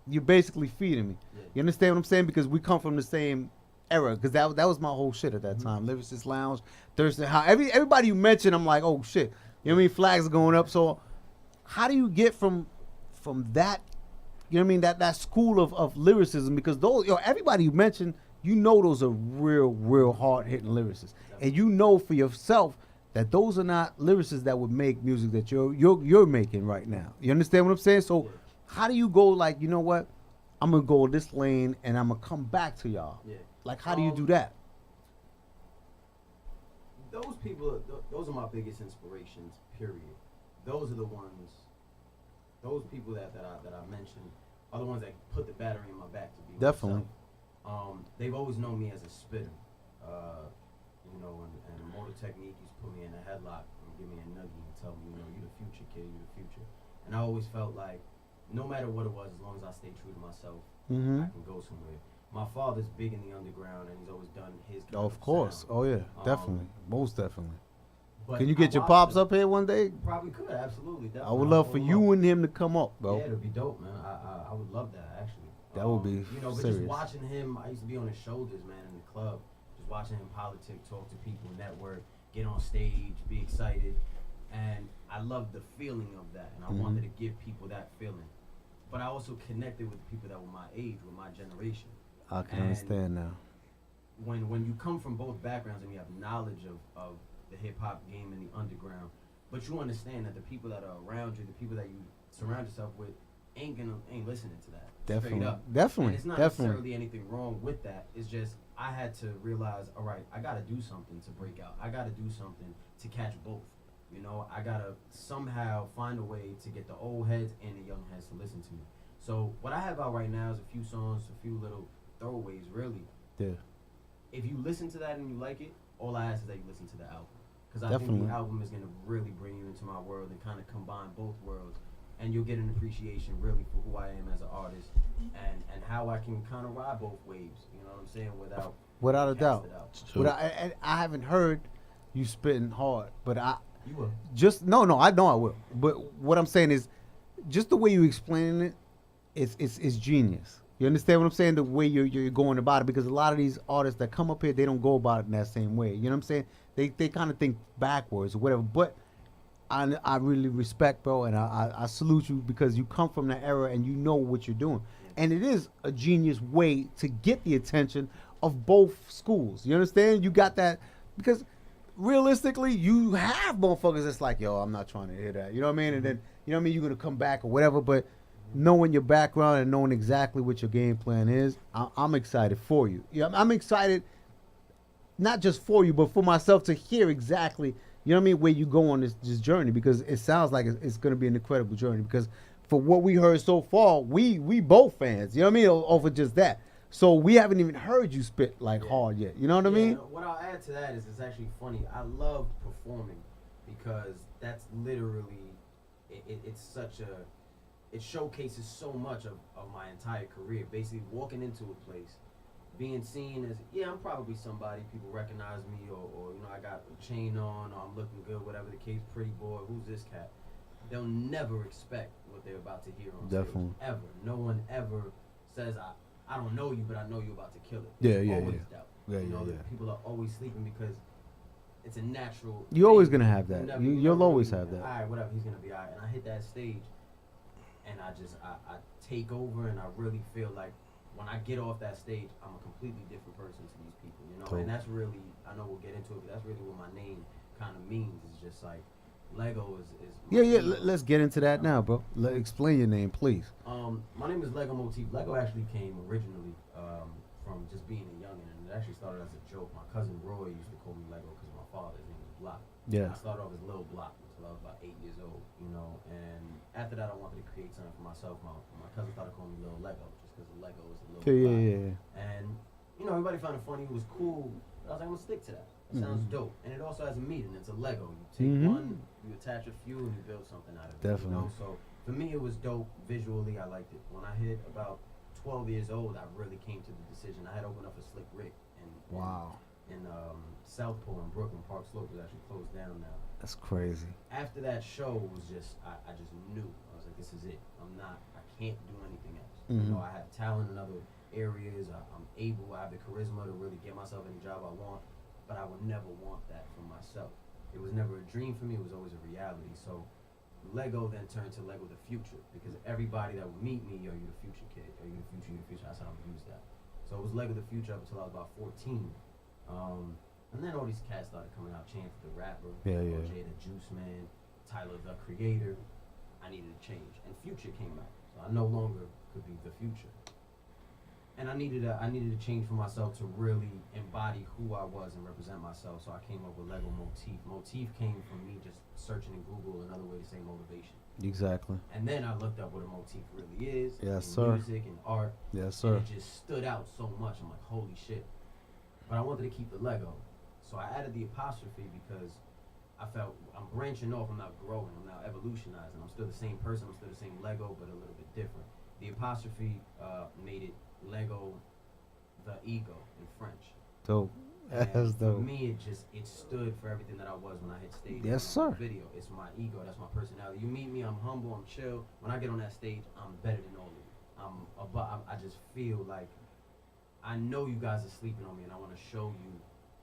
you're basically feeding me. Yeah. You understand what I'm saying? Because we come from the same era. Because that was my whole shit at that time. Lyricist Lounge, Thurston. Everybody you mentioned, I'm like, oh shit. You know what I mean? Flags are going up. So how do you get from that? You know what I mean? That school of lyricism, because those, everybody you mentioned, you know those are real hard hitting lyricists, and you know for yourself that those are not lyricists that would make music that you're making right now. You understand what I'm saying? So. How do you go like, you know what, I'm going to go this lane and I'm going to come back to y'all? Yeah. Like, how do you do that? Those people, those are my biggest inspirations, period. Those are the ones, those people that I mentioned are the ones that put the battery in my back to be Definitely. myself. They've always known me as a spitter. You know, and the Mortal Technique used to put me in a headlock and give me a nugget and tell me, you know, you the future, kid, you the future. And I always felt like, no matter what it was, as long as I stay true to myself, I can go somewhere. My father's big in the underground, and he's always done his kind of course. sound. Oh, yeah. Definitely. Most definitely. But Can you get your watched pops them. up here one day? Probably could, absolutely. Definitely. I would love for you and him to come up, bro. Yeah, it'd be dope, man. I would love that actually. That would be you know, but serious. just watching him, I used to be on his shoulders, man, in the club. Just watching him politic, talk to people, network, get on stage, be excited, and I loved the feeling of that, and I wanted to give people that feeling. But I also connected with the people that were my age, with my generation. I can understand now. When you come from both backgrounds and you have knowledge of the hip hop game and the underground, but you understand that the people that are around you, the people that you surround yourself with, ain't listening to that. Definitely, Straight up. definitely, And it's not definitely. necessarily anything wrong with that. It's just I had to realize, all right, I got to do something to break out. I got to do something to catch both. You know, I got to somehow find a way to get the old heads and the young heads to listen to me. So what I have out right now is a few songs, a few little throwaways, really. Yeah. If you listen to that and you like it, all I ask is that you listen to the album. Because I think the album is going to really bring you into my world and kind of combine both worlds. And you'll get an appreciation really for who I am as an artist and how I can kind of ride both waves. You know what I'm saying? Without a doubt. Out. I haven't heard you spitting hard, but You will. just no, I know I will. But what I'm saying is, just the way you explaining it, it's genius. You understand what I'm saying? The way you're going about it, because a lot of these artists that come up here, they don't go about it in that same way. You know what I'm saying? They kind of think backwards or whatever. But I really respect, bro, and I salute you because you come from that era and you know what you're doing. And it is a genius way to get the attention of both schools. You understand? You got that because realistically, you have motherfuckers that's like, yo, I'm not trying to hear that. You know what I mean? And then, you know what I mean? You're going to come back or whatever, but knowing your background and knowing exactly what your game plan is, I'm excited for you. Yeah, I'm excited not just for you, but for myself to hear exactly, you know what I mean, where you go on this journey, because it sounds like it's going to be an incredible journey, because for what we heard so far, we both fans, you know what I mean, over just that. So we haven't even heard you spit like hard yet. You know what I mean? What I'll add to that is it's actually funny. I love performing because that's literally, it's such a, it showcases so much of my entire career. Basically walking into a place, being seen as, yeah, I'm probably somebody, people recognize me, or you know, I got a chain on, or I'm looking good, whatever the case, pretty boy, who's this cat? They'll never expect what they're about to hear on stage, ever. No one ever says, I don't know you, but I know you're about to kill it. There's always doubt. You know, people are always sleeping because it's a natural You're thing. always going to have that. You'll always have that. All right, whatever, he's going to be all right. And I hit that stage, and I take over, and I really feel like when I get off that stage, I'm a completely different person to these people, you know? And that's really, I know we'll get into it, but that's really what my name kind of means. It's just like, Lego is let's get into that now, bro. Explain your name, please. My name is Lego Motif. Lego actually came originally from just being a youngin', and it actually started as a joke. My cousin Roy used to call me Lego because my father's name was Block. Yeah. I started off as Lil Block until I was about 8 years old, you know, and after that I wanted to create something for myself. My cousin started calling me Lil Lego just because Lego was a little Block. Yeah. And, you know, everybody found it funny. It was cool. I was like, I'm going to stick to that. It sounds dope. And it also has a meaning. It's a Lego. You take one, you attach a few, and you build something out of it. Definitely. You know? So for me, it was dope. Visually, I liked it. When I hit about 12 years old, I really came to the decision. I had opened up a Slick Rick in Southport in Brooklyn. Park Slope is actually closed down now. That's crazy. After that show, was just I just knew. I was like, this is it. I can't do anything else. You know, I have talent in other areas. I'm able. I have the charisma to really get myself any job I want. But I would never want that for myself. It was never a dream for me. It was always a reality. So Lego then turned to Lego the Future, because everybody that would meet me, yo, you the future kid, yo, you the future, you the future. That's how I would use that. So it was Lego the Future up until I was about 14. And then all these cats started coming out, Chance the Rapper, Jay the Juice Man, Tyler the Creator. I needed a change. And Future came out. So I no longer could be the Future. And I needed a change for myself to really embody who I was and represent myself. So I came up with Lego Motif. Motif came from me just searching in Google another way to say motivation. Exactly. And then I looked up what a motif really is. Yes, in sir. Music and art. Yes, sir. And it just stood out so much. I'm like, holy shit. But I wanted to keep the Lego. So I added the apostrophe because I felt I'm branching off. I'm not growing. I'm now evolutionizing. I'm still the same person. I'm still the same Lego, but a little bit different. The apostrophe made it Lego the Ego in French. So, That's And for dope. me, it stood for everything that I was when I hit stage. Yes, when I sir. did Video. It's my ego. That's my personality. You meet me, I'm humble, I'm chill. When I get on that stage, I'm better than all of you. I just feel like I know you guys are sleeping on me, and I want to show you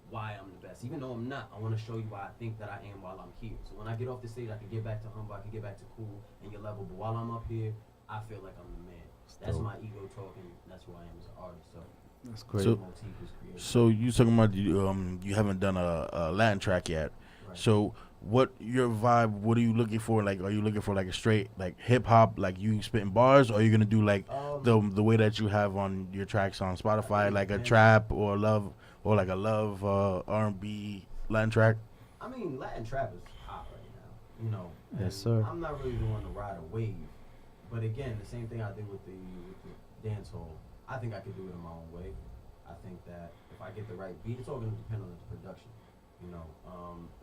why I'm the best. Even though I'm not, I want to show you why I think that I am while I'm here. So when I get off the stage, I can get back to humble, I can get back to cool and your level. But while I'm up here, I feel like I'm the man. That's dope. my ego talking. That's who I am as an artist. So That's great. So- Motif is created. So you talking about you haven't done a Latin track yet. Right. So what your vibe? What are you looking for? Like, are you looking for like a straight like hip hop, like you spitting bars, or are you gonna do like the way that you have on your tracks on Spotify, like a trap or love or like a love R&B Latin track? I mean, Latin trap is hot right now. You know. Yes, and sir. I'm not really the one to ride a wave, but again, the same thing I did with the dance hall. I think I could do it in my own way. I think that if I get the right beat, it's all gonna depend on the production. You know,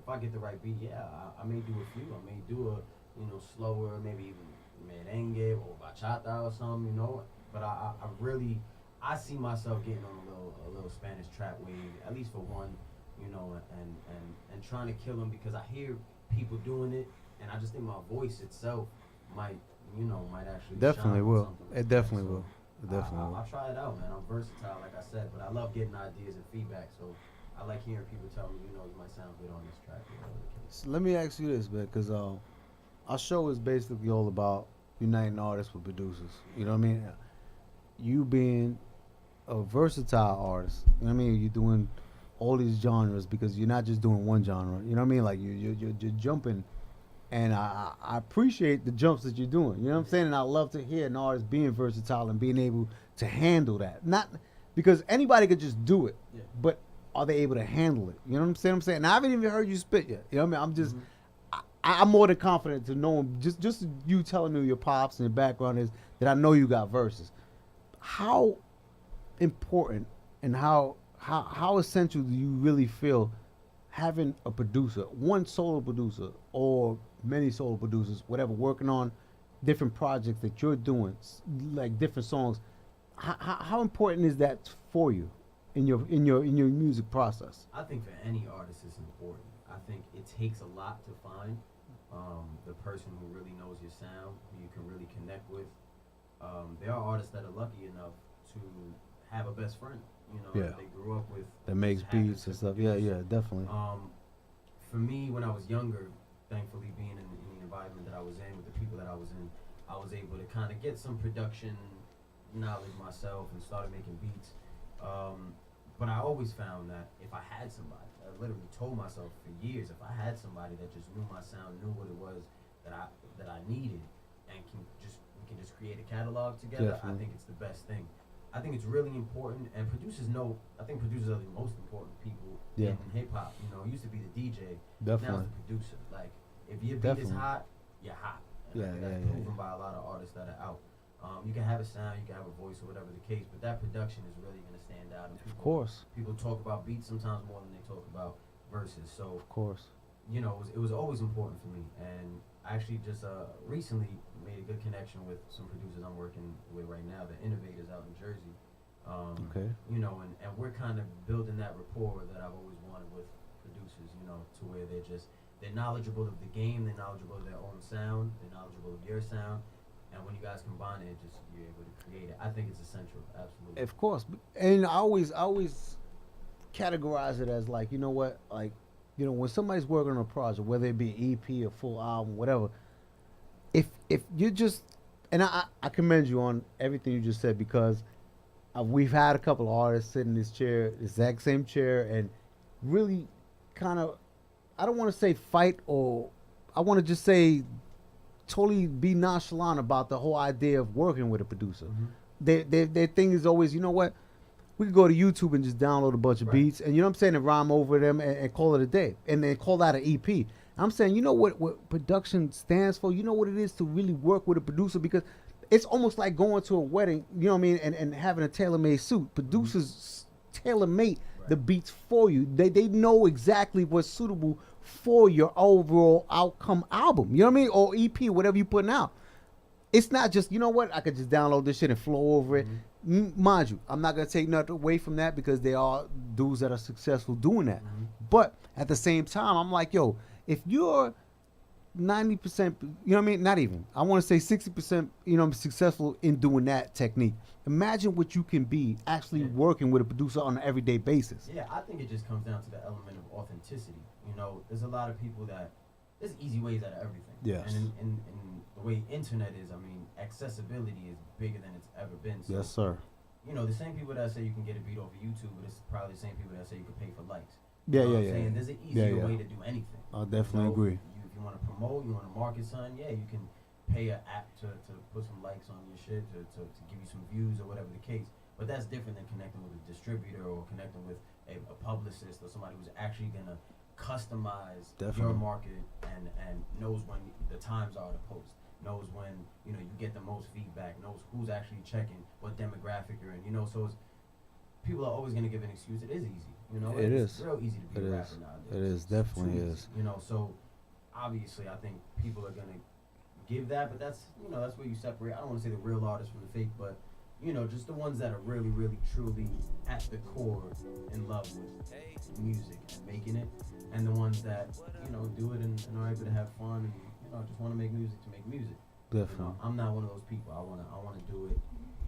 if I get the right beat, yeah, I may do a few. I may do a, slower, maybe even merengue or bachata or something, But I really, I see myself getting on a little Spanish trap wave, at least for one, and trying to kill them because I hear people doing it, and I just think my voice itself might actually Definitely shine on will. something It like that. definitely So will. It definitely will. I'll try it out, man. I'm versatile, like I said, but I love getting ideas and feedback. So I like hearing people tell me, you might sound good on this track. Whatever the case. So let me ask you this, man, because our show is basically all about uniting artists with producers. You know what I mean? You being a versatile artist, you know what I mean? You're doing all these genres because you're not just doing one genre. You know what I mean? Like you're jumping, and I appreciate the jumps that you're doing. You know what I'm saying? And I love to hear an artist being versatile and being able to handle that. Not because anybody could just do it, Yeah. but are they able to handle it? You know what I'm saying? And I haven't even heard you spit yet. You know what I mean? I'm just, I'm more than confident to know just you telling me your pops and your background is that I know you got verses. How important and how essential do you really feel having a producer, one solo producer or many solo producers, whatever, working on different projects that you're doing, like different songs? How important is that for you in your music process? I think for any artist, it's important. I think it takes a lot to find the person who really knows your sound, who you can really connect with. There are artists that are lucky enough to have a best friend, Yeah. that they grew up with. That makes just happens beats to and stuff. produce. Yeah, definitely. For me, when I was younger, thankfully being in the environment that I was in, with the people that I was in, I was able to kind of get some production knowledge myself and started making beats. But I always found that if I had somebody, I literally told myself for years, if I had somebody that just knew my sound, knew what it was that I needed, and we can just create a catalog together, Definitely. I think it's the best thing. I think it's really important, and producers know. I think producers are the most important people Yeah. in hip hop. It used to be the DJ, Definitely. now it's the producer. Like if your beat is Definitely. hot, you're hot. And I Yeah, think yeah, that's yeah, proven yeah. by a lot of artists that are out. You can have a sound, you can have a voice, or whatever the case, but that production is really going to stand out. And Of course. people talk about beats sometimes more than they talk about verses. So Of course. it was always important for me. And I actually just recently made a good connection with some producers I'm working with right now, the Innovators out in Jersey. Okay. And we're kind of building that rapport that I've always wanted with producers, to where they're knowledgeable of the game, they're knowledgeable of their own sound, they're knowledgeable of your sound. And when you guys combine it, you're able to create it. I think it's essential, absolutely. Of course. And I always categorize it as like, when somebody's working on a project, whether it be an EP, a full album, whatever, if you just, and I commend you on everything you just said, because we've had a couple of artists sit in this chair, the exact same chair, and really kind of, I don't want to say fight, or I want to just say totally be nonchalant about the whole idea of working with a producer. Their thing is always, we could go to YouTube and just download a bunch of beats, and and rhyme over them and call it a day, and then call that an EP. I'm saying, what production stands for? You know what it is to really work with a producer, because it's almost like going to a wedding, and having a tailor-made suit. Producers tailor-make the beats for you. They know exactly what's suitable for your overall outcome album. You know what I mean? Or EP, whatever you're putting out. It's not just, I could just download this shit and flow over it. mind you, I'm not gonna take nothing away from that because they are dudes that are successful doing that. But at the same time, I'm like, yo, if you're 90%, you know what I mean? Not even. I want to say 60%, you know, successful in doing that technique. Imagine what you can be actually working with a producer on an everyday basis. Yeah, I think it just comes down to the element of authenticity. You know, there's a lot of people that there's easy ways out of everything. Yes. And in the way internet is, I mean, accessibility is bigger than it's ever been. So, Yes, sir. you know, the same people that say you can get a beat off of YouTube, but it's probably the same people that say you can pay for likes. Yeah, You know yeah, what I'm yeah. saying? There's an easier way to do anything. I definitely agree. If you want to promote, you want to market something, yeah, you can pay an app to put some likes on your shit, to give you some views or whatever the case. But that's different than connecting with a distributor or connecting with a publicist or somebody who's actually going to customize your market and knows when the times are to post, knows when, you know, you get the most feedback, knows who's actually checking, what demographic you're in, you know. So it's, people are always going to give an excuse. It is easy, you know. It's real easy to be a rapper nowadays. It is, definitely is. You know, so obviously I think people are going to give that, but that's, you know, that's where you separate. I don't want to say the real artists from the fake, but, you know, just the ones that are really, really, truly at the core in love with music and making it, and the ones that, you know, do it and are able to have fun and, you know, just want to make music to make music. Definitely. You know, I'm not one of those people. I wanna do it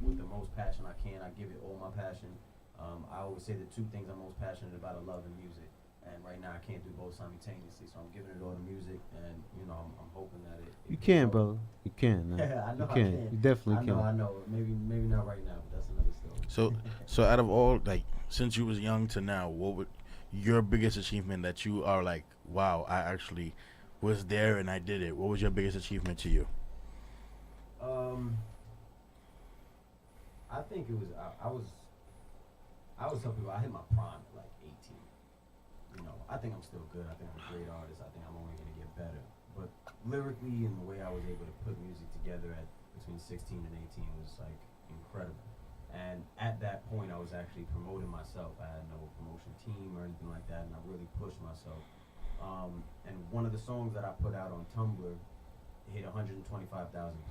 with the most passion I can. I give it all my passion. I always say the two things I'm most passionate about are love and music. And right now I can't do both simultaneously, so I'm giving it all to music, and, you know, I'm hoping that it You can, brother. You can. Yeah, I know you can. You definitely can. I know. Maybe not right now, but that's another story. So out of all, like, since you was young to now, what would your biggest achievement that you are like, wow, I actually was there and I did it? What was your biggest achievement to you? I think it was I was telling people I hit my prime at like 18. You know, I think I'm still good. I think I'm a great artist. I think I'm only gonna get better. But lyrically and the way I was able to put music together at between 16 and 18 was like incredible. And at that point, I was actually promoting myself. I had no promotion team or anything like that, and I really pushed myself. And one of the songs that I put out on Tumblr hit 125,000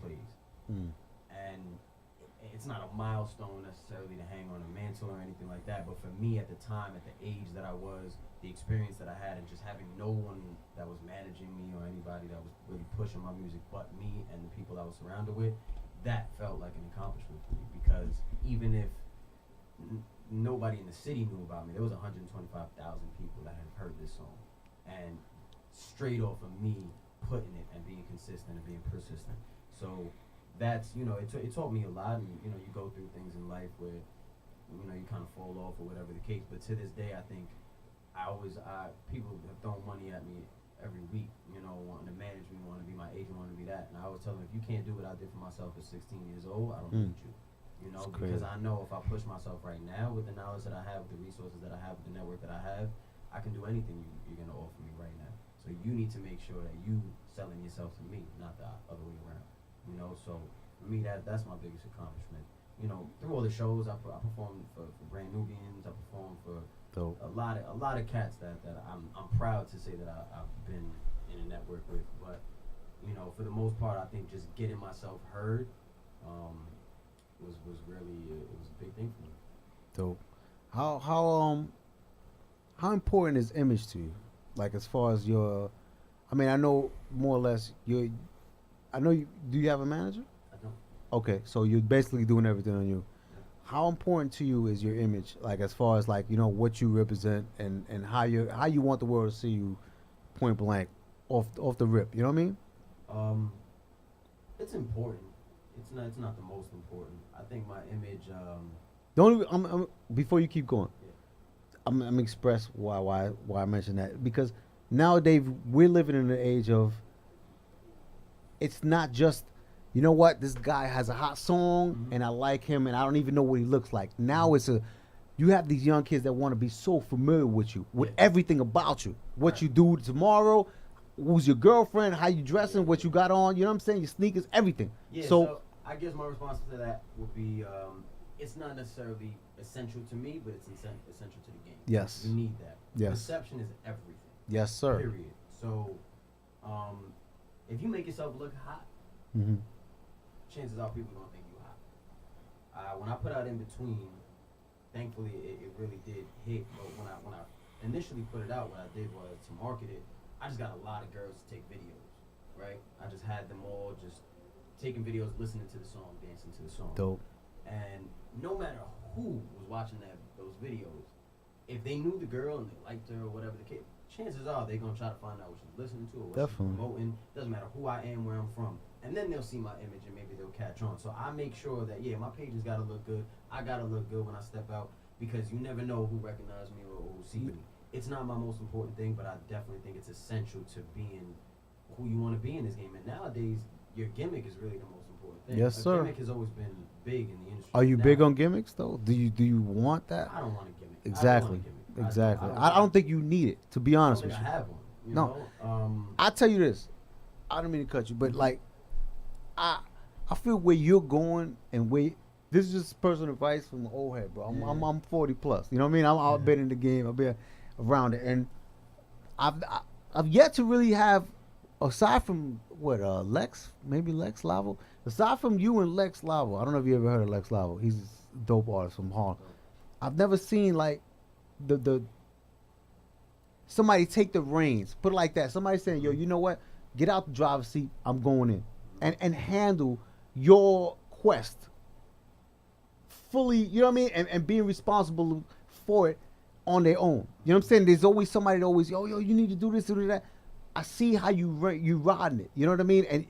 plays. And it's not a milestone necessarily to hang on a mantle or anything like that, but for me at the time, at the age that I was, the experience that I had, and just having no one that was managing me or anybody that was really pushing my music but me and the people I was surrounded with, that felt like an accomplishment for me, because even if nobody in the city knew about me, there was 125,000 people that had heard this song, and straight off of me putting it and being consistent and being persistent. So that's, you know, it taught me a lot. And, you know, you go through things in life where, you know, you kind of fall off or whatever the case, but to this day I think people have thrown money at me every week, you know, wanting to manage me, wanting to be my agent, wanting to be that, and I always tell them, if you can't do what I did for myself at 16 years old, I don't need you. You know, because I know if I push myself right now with the knowledge that I have, with the resources that I have, with the network that I have, I can do anything you're going to offer me right now. So you need to make sure that you selling yourself to me, not the other way around. You know, so for me, that's my biggest accomplishment. You know, through all the shows, I performed for Brand Nubians, I performed for a lot of cats that I'm proud to say that I've been in a network with. But, you know, for the most part, I think just getting myself heard was really it was a big thing for me. Dope. How important is image to you? Like, as far as your, I mean, I know more or less do you have a manager? I don't. Okay, so you're basically doing everything on you. How important to you is your image, like, as far as, like, you know, what you represent and how you want the world to see you, point blank, off the rip, you know what I mean? It's important. It's not the most important. I think my image Before you keep going, I'm gonna express why I mention that, because nowadays we're living in an age of, it's not just, you know what, this guy has a hot song and I like him and I don't even know what he looks like. Now you have these young kids that want to be so familiar with you, with everything about you, what you do tomorrow, who's your girlfriend, how you dressing, what you got on, you know what I'm saying, your sneakers, everything. Yeah, so I guess my response to that would be, it's not necessarily essential to me, but it's essential to the game. Yes. You need that. Yes. Perception is everything. Yes, sir. Period. So, if you make yourself look hot, chances are people are gonna think you hot. When I put out In Between, thankfully it really did hit. But when I initially put it out, what I did was to market it. I just got a lot of girls to take videos, right? I just had them all just taking videos, listening to the song, dancing to the song. Dope. And no matter who was watching those videos, if they knew the girl and they liked her or whatever the case, chances are they're gonna try to find out what she's listening to or what she's promoting. Doesn't matter who I am, where I'm from, and then they'll see my image and maybe they'll catch on. So I make sure that my page has gotta look good. I gotta look good when I step out because you never know who recognizes me or who sees me. It's not my most important thing, but I definitely think it's essential to being who you want to be in this game. And nowadays, your gimmick is really the most important thing. Yes, sir. Gimmick has always been big in the industry. Are you big on gimmicks though? Do you want that? I don't want a gimmick. Exactly. Exactly. I don't think you need it, to be honest with you. I have one. You No. know? I tell you this. I don't mean to cut you, but like, I feel where you're going and where this is just personal advice from the old head, bro. I'm 40 plus. You know what I mean? I've been in the game. I've been around it, and I've yet to really have, aside from Lex Lavo. Aside from you and Lex Lavo, I don't know if you ever heard of Lex Lavo. He's a dope artist from Harlem. I've never seen like the somebody take the reins, put it like that. Somebody saying, yo, you know what? Get out the driver's seat. I'm going in. And handle your quest fully, you know what I mean? And being responsible for it on their own. You know what I'm saying? There's always somebody that always, yo, you need to do this, do that. I see how you riding it. You know what I mean? And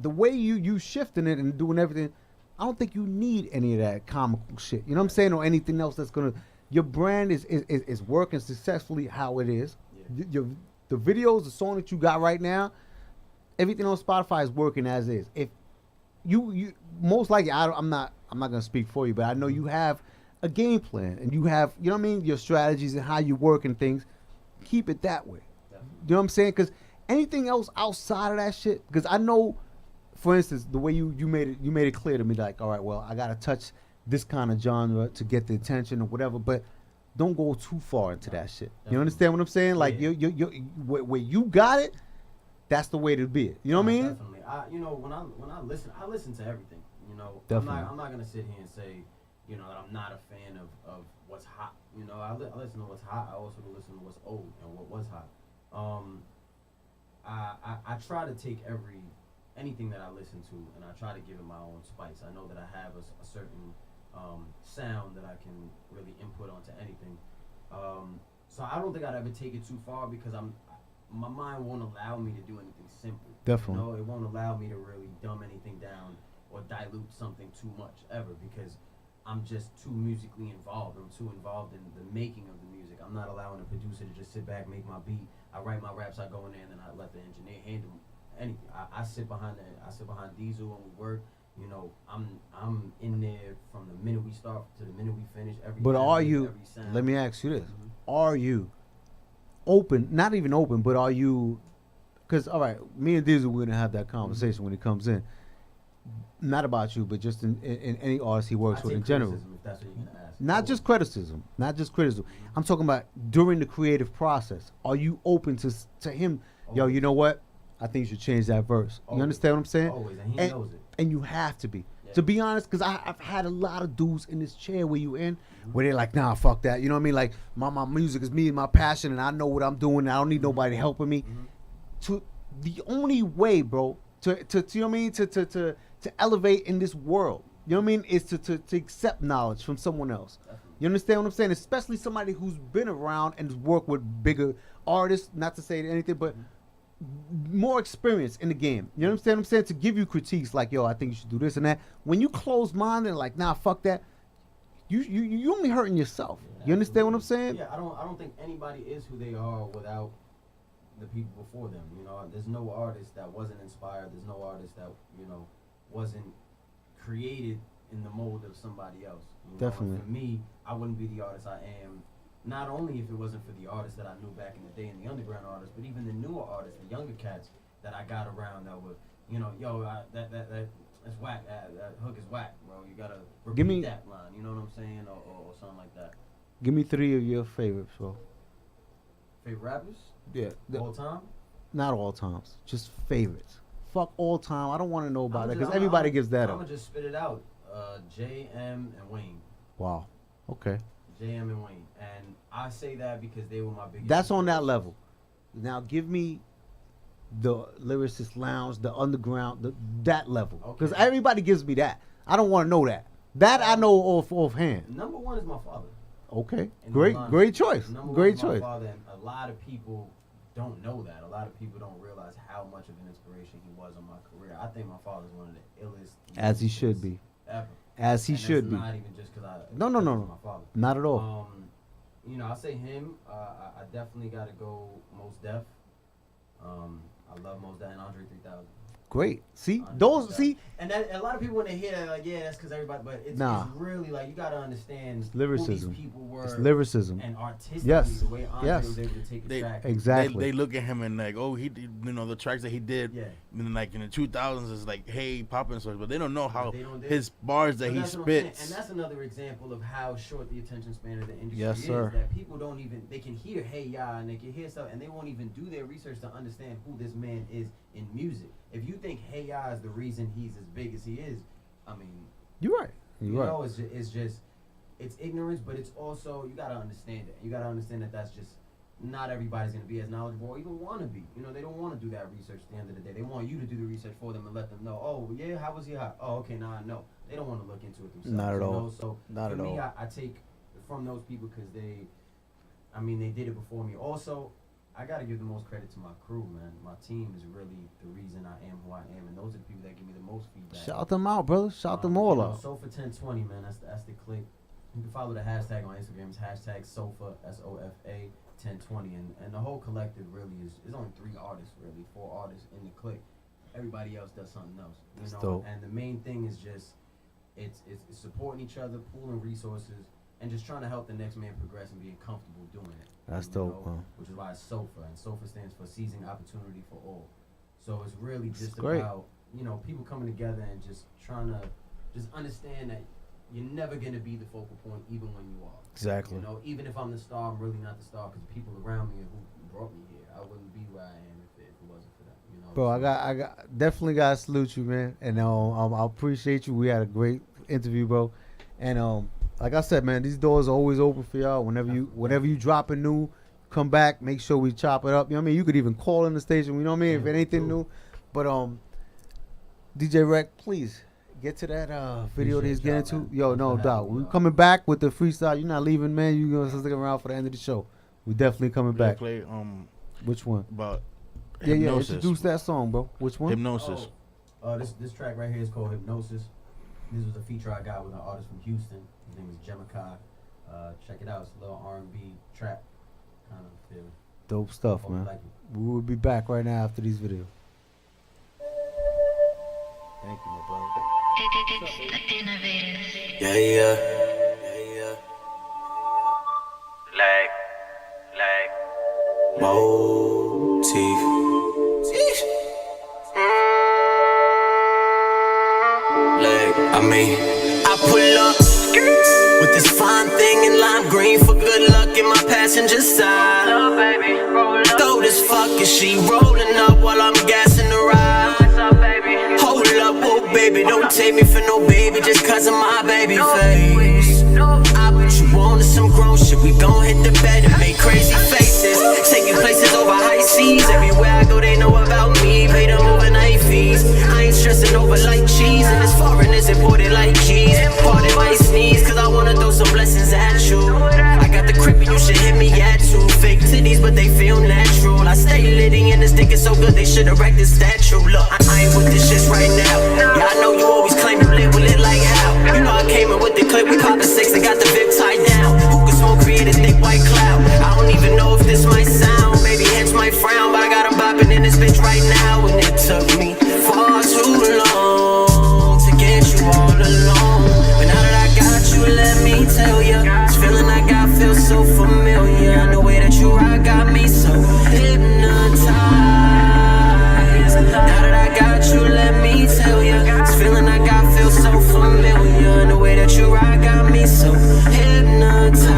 the way you shifting it and doing everything, I don't think you need any of that comical shit. You know what I'm saying? Or anything else that's gonna. Your brand is working successfully how it is. Yeah. The videos, the song that you got right now, everything on Spotify is working as is. If you most likely, I'm not gonna speak for you, but I know you have a game plan and you have, you know what I mean, your strategies and how you work and things. Keep it that way. You know what I'm saying? Because anything else outside of that shit, because I know, for instance, the way you made it clear to me, like, all right, well, I gotta touch this kind of genre to get the attention or whatever, but don't go too far into that shit. You understand what I'm saying? Like, you where you got it, that's the way to be it. You know what I mean? Definitely. You know, when I listen to everything. You know, definitely. I'm not gonna sit here and say, you know, that I'm not a fan of what's hot. You know, I listen to what's hot. I also listen to what's old and what was hot. I try to take anything that I listen to and I try to give it my own spice. I know that I have a certain sound that I can really input onto anything. So I don't think I'd ever take it too far because my mind won't allow me to do anything simple. Definitely. You know, it won't allow me to really dumb anything down or dilute something too much ever because I'm just too musically involved. I'm too involved in the making of the music. I'm not allowing a producer to just sit back, make my beat. I write my raps, I go in there, and then I let the engineer handle anything. I sit behind Diesel and we work. You know, I'm in there from the minute we start to the minute we finish. But are you? Let me ask you this: Are you open? Not even open, but are you? Because all right, me and Diesel, we're gonna have that conversation when he comes in. Not about you, but just in any artist he works with in general. If that's what you're gonna ask. Not just criticism. I'm talking about during the creative process. Are you open to him? Always. Yo, you know what? I think you should change that verse. Always. You understand what I'm saying? Always, and he knows it. And you have to be. Yeah. To be honest, because I've had a lot of dudes in this chair where you in, where they're like, nah, fuck that. You know what I mean? Like, my music is me and my passion, and I know what I'm doing, and I don't need nobody helping me. To the only way, bro, to you know what I mean? To elevate in this world, you know what I mean, is to accept knowledge from someone else. You understand what I'm saying? Especially somebody who's been around and has worked with bigger artists, not to say anything, but more experience in the game. You understand what I'm saying? To give you critiques like, yo, I think you should do this and that. When you close minded and like, nah, fuck that, you only hurting yourself. Yeah, you understand what I'm saying? Yeah, I don't think anybody is who they are without the people before them. You know, there's no artist that wasn't inspired. There's no artist that, you know, wasn't created in the mold of somebody else. You know? Definitely. And for me, I wouldn't be the artist I am. Not only if it wasn't for the artists that I knew back in the day and the underground artists, but even the newer artists, the younger cats that I got around that were, you know, yo, that's whack. That hook is whack, bro. You gotta repeat that line. You know what I'm saying, or something like that. Give me 3 of your favorites, bro. Favorite rappers? Yeah. All time? Not all times, just favorites. Fuck all time. I don't want to know about that because everybody gives that up. I'm gonna just spit it out. JM and Wayne. Wow. Okay. JM and Wayne, and I say that because they were my biggest. That's on that level. Now give me the Lyricist Lounge, the Underground, that level, because everybody gives me that. I don't want to know that. That I know offhand. Number one is my father. Okay, great choice. Great choice. My father, and a lot of people don't know that. A lot of people don't realize how much of an inspiration he was on my career. I think my father's one of the illest. As he should be. Ever. As he should be. Not even just because I. No. My father. Not at all. You know, I say him. I definitely got to go Mos Def. I love Mos Def and Andre 3000. Great. See, those and that, a lot of people when they hear that, like, yeah, that's because everybody. But it's really like you got to understand lyricism. Who these people were. It's lyricism. And artistically, yes. the way Andre was able to take the track. Exactly. They look at him and like, oh, he did, you know, the tracks that he did. Yeah. And like in the 2000s is like, hey, popping songs, but they don't know how his bars that he spits. And that's another example of how short the attention span of the industry is. That people don't even, they can hear hey ya and they can hear stuff and they won't even do their research to understand who this man is in music. If you think hey ya is the reason he's as big as he is, I mean, you're right. You're right. Know, it's just it's ignorance, but it's also you gotta understand it. You gotta understand that that's just not everybody's gonna be as knowledgeable or even want to be. You know, they don't want to do that research at the end of the day. They want you to do the research for them and let them know. Oh yeah, how was he hot? Oh okay, now I know. They don't want to look into it themselves. Not at all. Know? So not for at me, all. I take from those people because they did it before me. Also, I gotta give the most credit to my crew, man. My team is really the reason I am who I am, and those are the people that give me the most feedback. Shout them out, brother. Shout them all out. Sofa 1020, man. That's the click. You can follow the hashtag on Instagram. It's hashtag Sofa SOFA 1020, and the whole collective really is only 3 artists, really 4 artists in the click. Everybody else does something else, you know. Dope. And the main thing is just it's supporting each other, pooling resources, and just trying to help the next man progress and being comfortable doing it. That's dope, man. Which is why it's SOFA, and SOFA stands for Seizing Opportunity for All. So it's really just about, you know, people coming together and just trying to just understand that you're never going to be the focal point even when you are. Exactly. You know, even if I'm the star, I'm really not the star because the people around me who brought me here, I wouldn't be where I am if it wasn't for them. You know. Bro, I got definitely got to salute you, man. And I appreciate you. We had a great interview, bro. And like I said, man, these doors are always open for y'all. Whenever you drop a new, come back, make sure we chop it up. You know what I mean? You could even call in the station, you know what I mean, if anything new. But DJ Rec, please get to that video that he's getting to. Yo, no doubt. We coming back with the freestyle. You're not leaving, man. You're gonna stick around for the end of the show. We definitely coming back. Play which one? About Hypnosis. Introduce that song, bro. Which one? Hypnosis. This track right here is called Hypnosis. This was a feature I got with an artist from Houston. His name is Jemakai. Check it out. It's a little R&B trap kind of feel. Dope stuff, man. Like we will be back right now after these videos. Thank you, my brother. Yeah. Motif. I pull up with this fine thing in lime green for good luck in my passenger side. Throw this fucking she rolling up while I'm gassing the ride. Hold up, oh baby, don't take me for no baby just cause of my baby face. I put you on to some grown shit, we gon' hit the bed and make crazy faces. Taking places over high seas, everywhere I go they know about me. Pay them overnight fees, I ain't stressing over like cheese. And this foreign is imported like cheese. Pardon my sneeze, cause I wanna throw some blessings at you. I got the crib and you should hit me at 2. Fake titties but they feel natural. I stay litty and this dick is so good they should erect this statue. Look, I ain't with this shit right now. Yeah, I know you always claim you live with it like how. You know I came in with the clip, we poppin' 6 and got the VIP tied down. Who can smoke, create a thick white cloud? I don't even know if this might sound, maybe hence my frown, but I got 'em bopping in this bitch right now. And it took me far too long to get you all alone. But now that I got you, let me tell ya, this feeling I got feels so familiar. And the way that you rock got me so hypnotized. Now that I got you, let me tell ya, this feeling I got feels so familiar. And the way that you rock got me so hypnotized.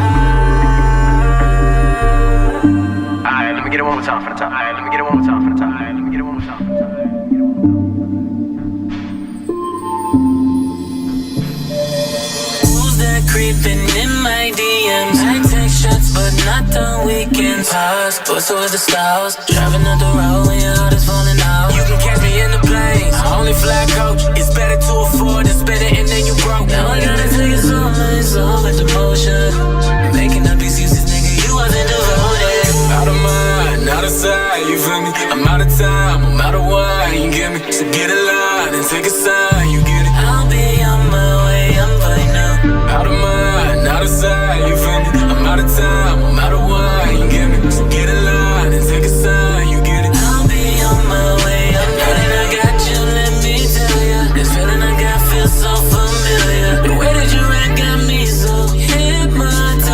Alright, let me get it one more time for the top. Alright, let me get it one more time for the top. Alright, let me get it one more time for the top. creeping in my DMs. I take shots, but not on weekends. Pause, but so is the stars. Driving up the road when your heart is falling out. You can catch me in the planes. I only fly coach. It's better to afford than spend it and then you broke. Now I gotta take it slow with emotion. Making up excuses, nigga, you wasn't devoted. Out of mind, out of sight, you feel me? I'm out of time, I'm out of wine, you get me? So get a line and take a sign, you get it? I'll be on my way, I'm fine now. Out of mind, out of sight, you feel me? I'm out of time, I'm out of wine, you get me? So get a line and take a sign, you get it? I'll be on my way, I'm fine. I got you, let me tell ya. This feeling I got feels so familiar. The way that you act got me so hypnotized.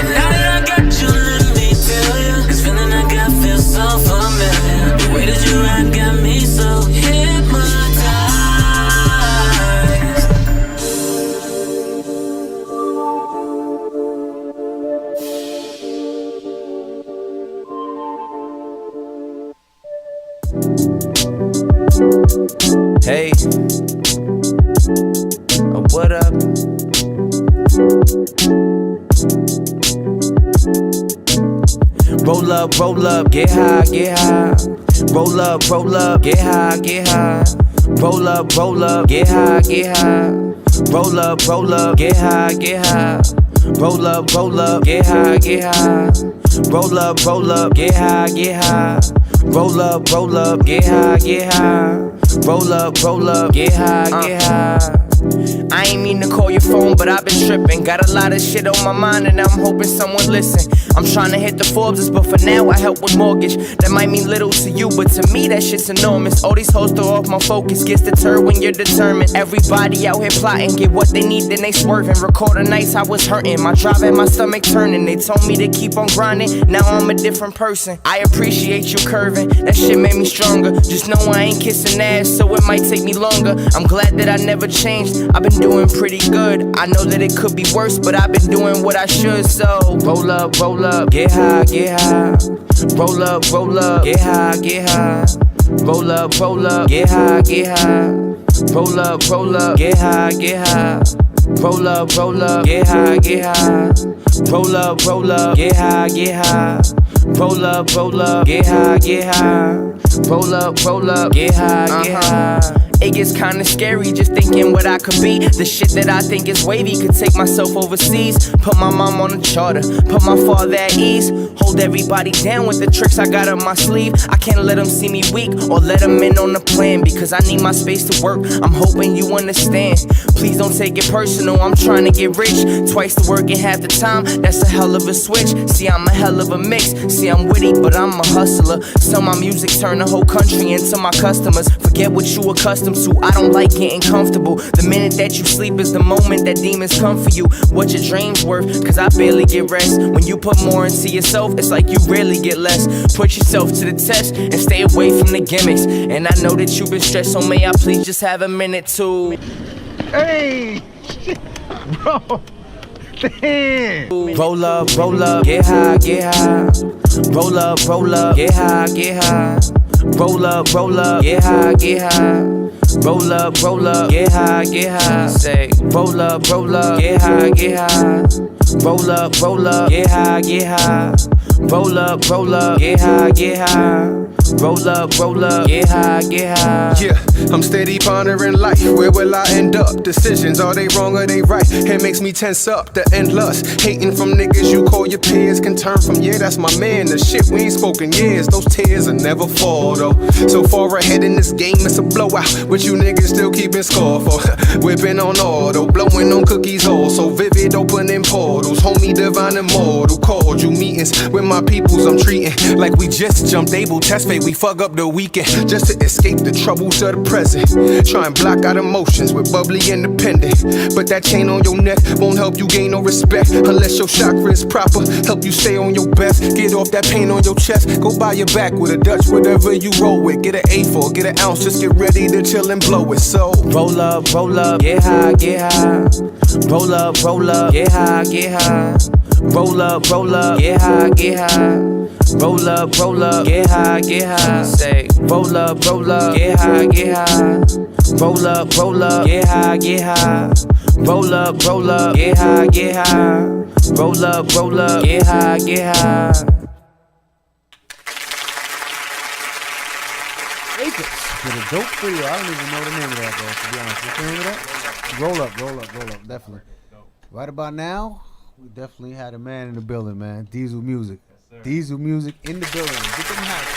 And now that I got you, let me tell ya. This feeling I got feels so familiar. The way that you act got me so hypnotized. Hey, what up? Roll up, get high, get high. Roll up, get high, get high. Roll up, get high, get high. Roll up, get high, get high. Roll up, get high, get high. Roll up, get high, get high. Roll up, get high, get high. Roll up, get high, get high. I ain't mean to call your phone, but I've been tripping. Got a lot of shit on my mind, and I'm hoping someone listen. I'm trying to hit the Forbes, but for now I help with mortgage. That might mean little to you, but to me that shit's enormous. All these hoes throw off my focus, gets deterred when you're determined. Everybody out here plotting, get what they need, then they swerving. Record the nights I was hurting, my drive and my stomach turning. They told me to keep on grinding, now I'm a different person. I appreciate you curving, that shit made me stronger. Just know I ain't kissing ass, so it might take me longer. I'm glad that I never changed, I've been doing pretty good. I know that it could be worse, but I've been doing what I should. So roll up, get high, get high. Roll up, get high, get high. Roll up, get high, get high. Roll up, get high, get high. Roll up, get high, get high. Roll up, get high, get high. Roll up, get high, get high. Roll up, get high, get high. It gets kinda scary just thinking what I could be. The shit that I think is wavy could take myself overseas. Put my mom on a charter, put my father at ease. Hold everybody down with the tricks I got up my sleeve. I can't let them see me weak or let them in on the plan, because I need my space to work. I'm hoping you understand. Please don't take it personal, I'm trying to get rich. Twice the work in half the time, that's a hell of a switch. See, I'm a hell of a mix. See, I'm witty, but I'm a hustler. So my music turn the whole country into my customers. Forget what you accustomed to, I don't like getting comfortable. The minute that you sleep is the moment that demons come for you. What your dreams worth, cause I barely get rest. When you put more into yourself, it's like you rarely get less. Put yourself to the test and stay away from the gimmicks. And I know that you've been stressed, so may I please just have a minute to. Hey, bro. Damn. Roll up, get high, get high. Roll up, get high, get high. Roll up, get high, get high. Roll up, get high, get high. Say, roll up, get high, get high. Roll up, get high, get high. Roll up, get high, get high. Roll up, get high, get high. Yeah, I'm steady pondering life. Where will I end up? Decisions, are they wrong or they right? It makes me tense up, the endless. Hating from niggas you call your peers can turn from, yeah, that's my man. The shit we ain't spoken years, those tears will never fall though. So far ahead in this game, it's a blowout. But you niggas still keeping score for whipping on auto, blowing on cookies all so vivid, opening portals. Homie divine immortal, called you meetings with my peoples. I'm treating like we just jumped able test fate. We fuck up the weekend just to escape the troubles of the present. Try and block out emotions with bubbly independent, but that chain on your neck won't help you gain no respect unless your chakra is proper. Help you stay on your best. Get off that pain on your chest. Go buy your back with a Dutch, whatever you roll with. Get an A4, get an ounce, just get ready to chill and blow it. So roll up, get high, get high. Roll up, get high, get high. Roll up, get high, get high. Roll up, get high, get high. Say, roll up, get high, get high. Roll up, get high, get high. Roll up, get high, get high. Roll up, get high, get high. With a dope video. I don't even know the name of that, bro, to be honest. What's the name of that? Roll up, definitely. Right about now, we definitely had a man in the building, man. Diesel Music. Yes, Diesel Music in the building. Get them hats.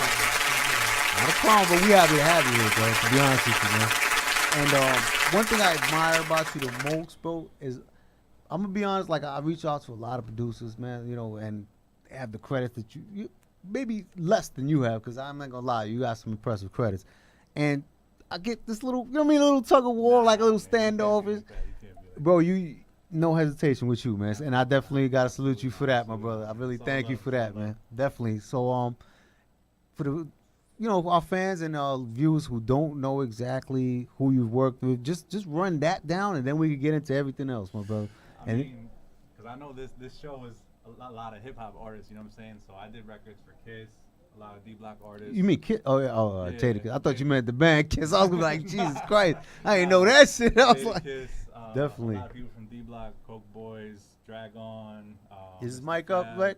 Not a clown, but we happy to have you here, bro, to be honest with you, man. And one thing I admire about you the most, bro, is I'm going to be honest, like I reach out to a lot of producers, man, you know, and they have the credits that you maybe less than you have, because I'm not going to lie, you got some impressive credits. And I get this little, you know what I mean, a little tug of war, like a little standoffish. Bro, you no hesitation with you, man. And I definitely got to salute you for that, my brother. I really thank you for that, man. Definitely. So, for the, you know, our fans and viewers who don't know exactly who you've worked with, just run that down, and then we can get into everything else, my brother. I mean, because I know this show is a lot of hip hop artists, you know what I'm saying? So I did records for Kiss, a lot of D-Block artists. You mean Kiss? Oh, yeah, Tater. I thought you meant the band Kiss. I was gonna be like, Jesus Christ, I didn't know that shit. I was like, Kiss, definitely. A lot of people from D-Block, Coke Boys, Dragon. Is his mic up, right?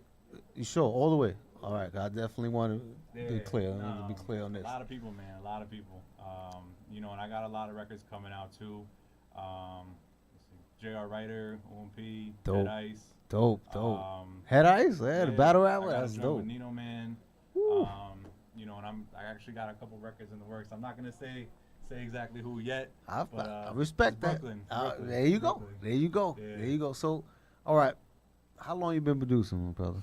You sure? All the way. All right, I definitely want to be clear. I want to be clear on this. A lot of people, man. A lot of people. You know, and I got a lot of records coming out too. J.R. Ryder, OMP, Dope. Head Ice. Dope. Head Ice? Yeah, the battle rapper? That's dope. With Nino Man. You know, and I actually got a couple records in the works. I'm not gonna say exactly who yet. I respect that. Brooklyn. There you go. Brooklyn. There you go. Yeah. There you go. So, all right, how long you been producing, my brother?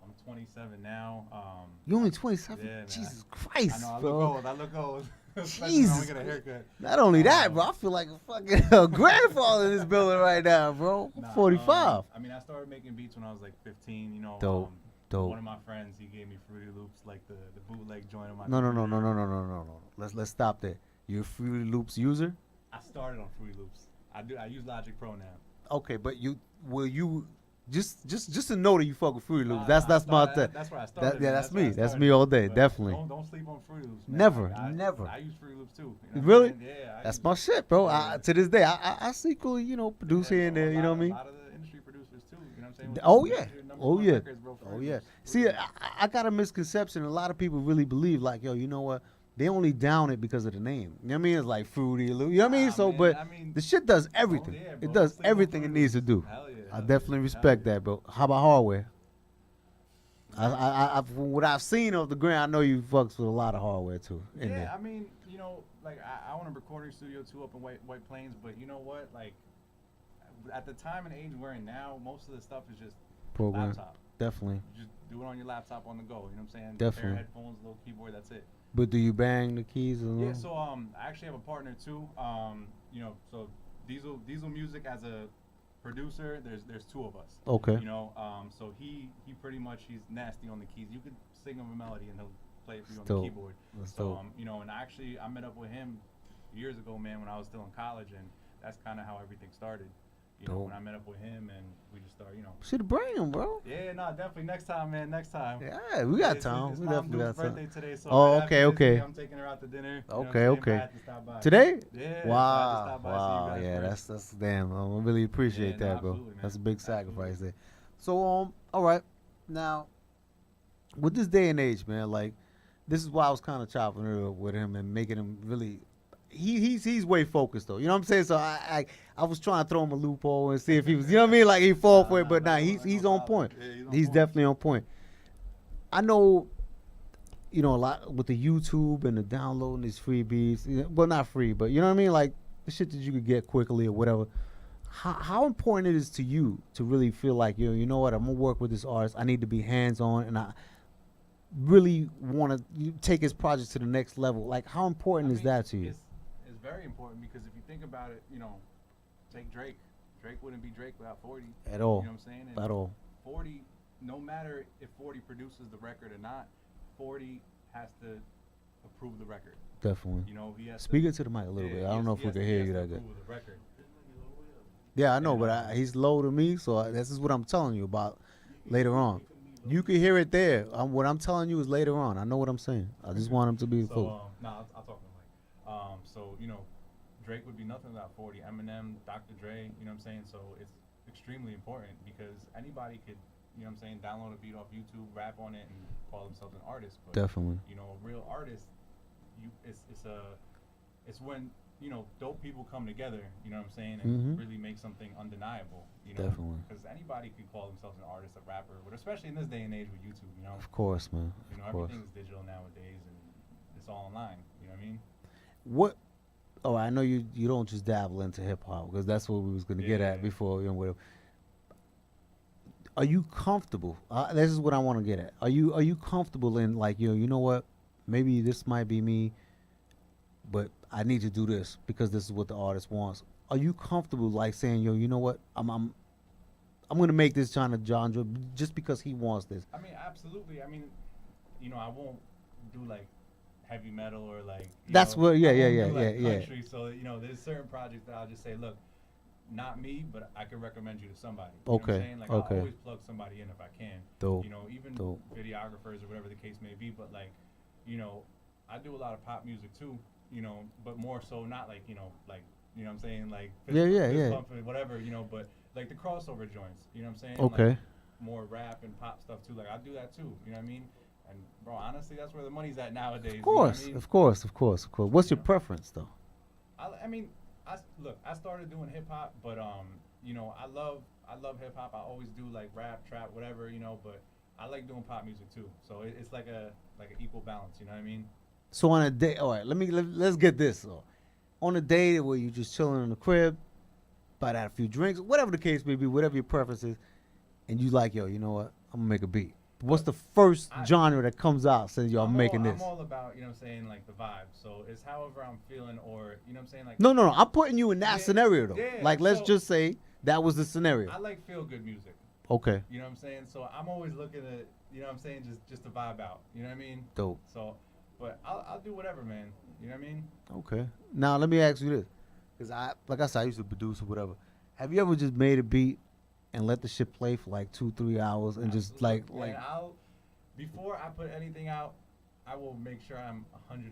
I'm 27 now. You only 27? Yeah, Jesus Christ, I know, bro. I look old. Jesus. When we get a haircut. Not only that, bro. I feel like a fucking grandfather in this building right now, bro. 45. I mean, I started making beats when I was like 15. You know, Dope. One of my friends, he gave me Fruity Loops, like the bootleg joint on my. No. Let's stop there. You're a Fruity Loops user? I started on Fruity Loops. I use Logic Pro now. Okay, but will you just to know that you fuck with Fruity Loops? That's my thing. That's where I started. That's me. That's me all day. Definitely. Don't sleep on Fruity Loops. Man. Never. I use Fruity Loops too. You know really? Yeah. That's my shit, bro. To this day, I secretly, you know, produce here and there. You know what I mean? A lot of the industry producers too. You know what I'm saying? Oh yeah. Records, bro, Oh yeah. See, I got a misconception. A lot of people really believe like, yo, you know what? They only down it because of the name. You know what I mean? It's like Fruity Loop. You know what I mean? So, man, but the shit does everything. Yeah, it does everything it needs to do. Hell yeah. I definitely respect that, bro. How about hardware? I from what I've seen off the ground, I know you fucks with a lot of hardware too. Yeah, I mean, you know, like I own a recording studio too up in White Plains, but you know what? Like at the time and age we're in now, most of the stuff is just laptop. Definitely. Just do it on your laptop on the go. You know what I'm saying? Definitely. Pair of headphones, little keyboard. That's it. But do you bang the keys? Yeah. So I actually have a partner too. You know, so Diesel Music as a producer, there's two of us. Okay. You know, so he pretty much, he's nasty on the keys. You could sing him a melody and he'll play it for you on the keyboard. So you know, and actually I met up with him years ago, man, when I was still in college, and that's kind of how everything started. You know, when I met up with him and we just started, you know. Should bring him, bro. Yeah, no, definitely next time, man. Next time. Yeah, we got time. It's we my definitely got birthday time. today, so okay. I'm taking her out to dinner. Okay. Today? Yeah. Wow. Yeah, that's damn. I really appreciate that, bro. Absolutely, that's a big sacrifice there. So all right. Now, with this day and age, man, like this is why I was kind of chopping it up with him and making him really. He's way focused though. You know what I'm saying? So I was trying to throw him a loophole and see if he was, you know what I mean? Like he fall for it, but he's on point. Yeah, he's definitely on point. I know, you know, a lot with the YouTube and the downloading these freebies. Well, not free, but you know what I mean? Like the shit that you could get quickly or whatever. How important it is to you to really feel like, you know what? I'm gonna work with this artist. I need to be hands on, and I really want to take his project to the next level. Like, how important is that to you? It's very important because if you think about it, you know, take Drake. Drake wouldn't be Drake without 40. At all. You know what I'm saying? And at all. 40, no matter if 40 produces the record or not, 40 has to approve the record. Definitely. You know, he has Speak into the mic a little bit. I don't know if we can hear you that good. The record. Yeah, I know, but he's low to me, so this is what I'm telling you about later on. You can hear it there. What I'm telling you is later on. I know what I'm saying. I just want him to be full. I'll talk to him. So, you know, Drake would be nothing without 40. Eminem, Dr. Dre, you know what I'm saying? So it's extremely important because anybody could, you know what I'm saying, download a beat off YouTube, rap on it, and call themselves an artist. But, Definitely. You know, a real artist, it's when, you know, dope people come together, you know what I'm saying, and really make something undeniable, you know? Definitely. Because anybody could call themselves an artist, a rapper, but especially in this day and age with YouTube, you know? Of course, man. You know, of course. everything's digital nowadays, and it's all online, you know what I mean? What? Oh, I know you don't just dabble into hip hop because that's what we was gonna get at before. You know, whatever. Are you comfortable? This is what I want to get at. Are you comfortable in like you know what? Maybe this might be me, but I need to do this because this is what the artist wants. Are you comfortable like saying, you know what? I'm gonna make this genre just because he wants this. I mean, absolutely. I mean, you know, I won't do like heavy metal or like That's what country. So you know, there's certain projects that I'll just say, look, not me, but I can recommend you to somebody. You know what I'm saying? Like I'll always plug somebody in if I can. Dope. You know, even videographers or whatever the case may be. But like, you know, I do a lot of pop music too. You know, but more so not like you know what I'm saying, like fist bump and whatever, you know, but like the crossover joints, you know what I'm saying? Okay. Like, more rap and pop stuff too. Like I do that too, you know what I mean? And bro, honestly, that's where the money's at nowadays. Of course, you know what I mean? of course. What's your preference though? I mean, I started doing hip hop, but you know, I love hip hop. I always do like rap, trap, whatever, you know, but I like doing pop music too. So it's like an equal balance, you know what I mean? So on a day, all right, let's get this. On a day where you're just chilling in the crib, bite out a few drinks, whatever the case may be, whatever your preference is, and you like, you know what, I'm gonna make a beat. What's the first genre that comes out says, I'm making this? I'm all about, you know what I'm saying, like the vibe. So it's however I'm feeling, or, you know what I'm saying? Like No, I'm putting you in that scenario though. Yeah, like, let's just say that was the scenario. I like feel-good music. Okay. You know what I'm saying? So I'm always looking at, you know what I'm saying, just to vibe out. You know what I mean? Dope. So, but I'll do whatever, man. You know what I mean? Okay. Now let me ask you this, because like I said, I used to produce or whatever. Have you ever just made a beat and let the shit play for like 2-3 hours and just like before I put anything out, I will make sure I'm 110%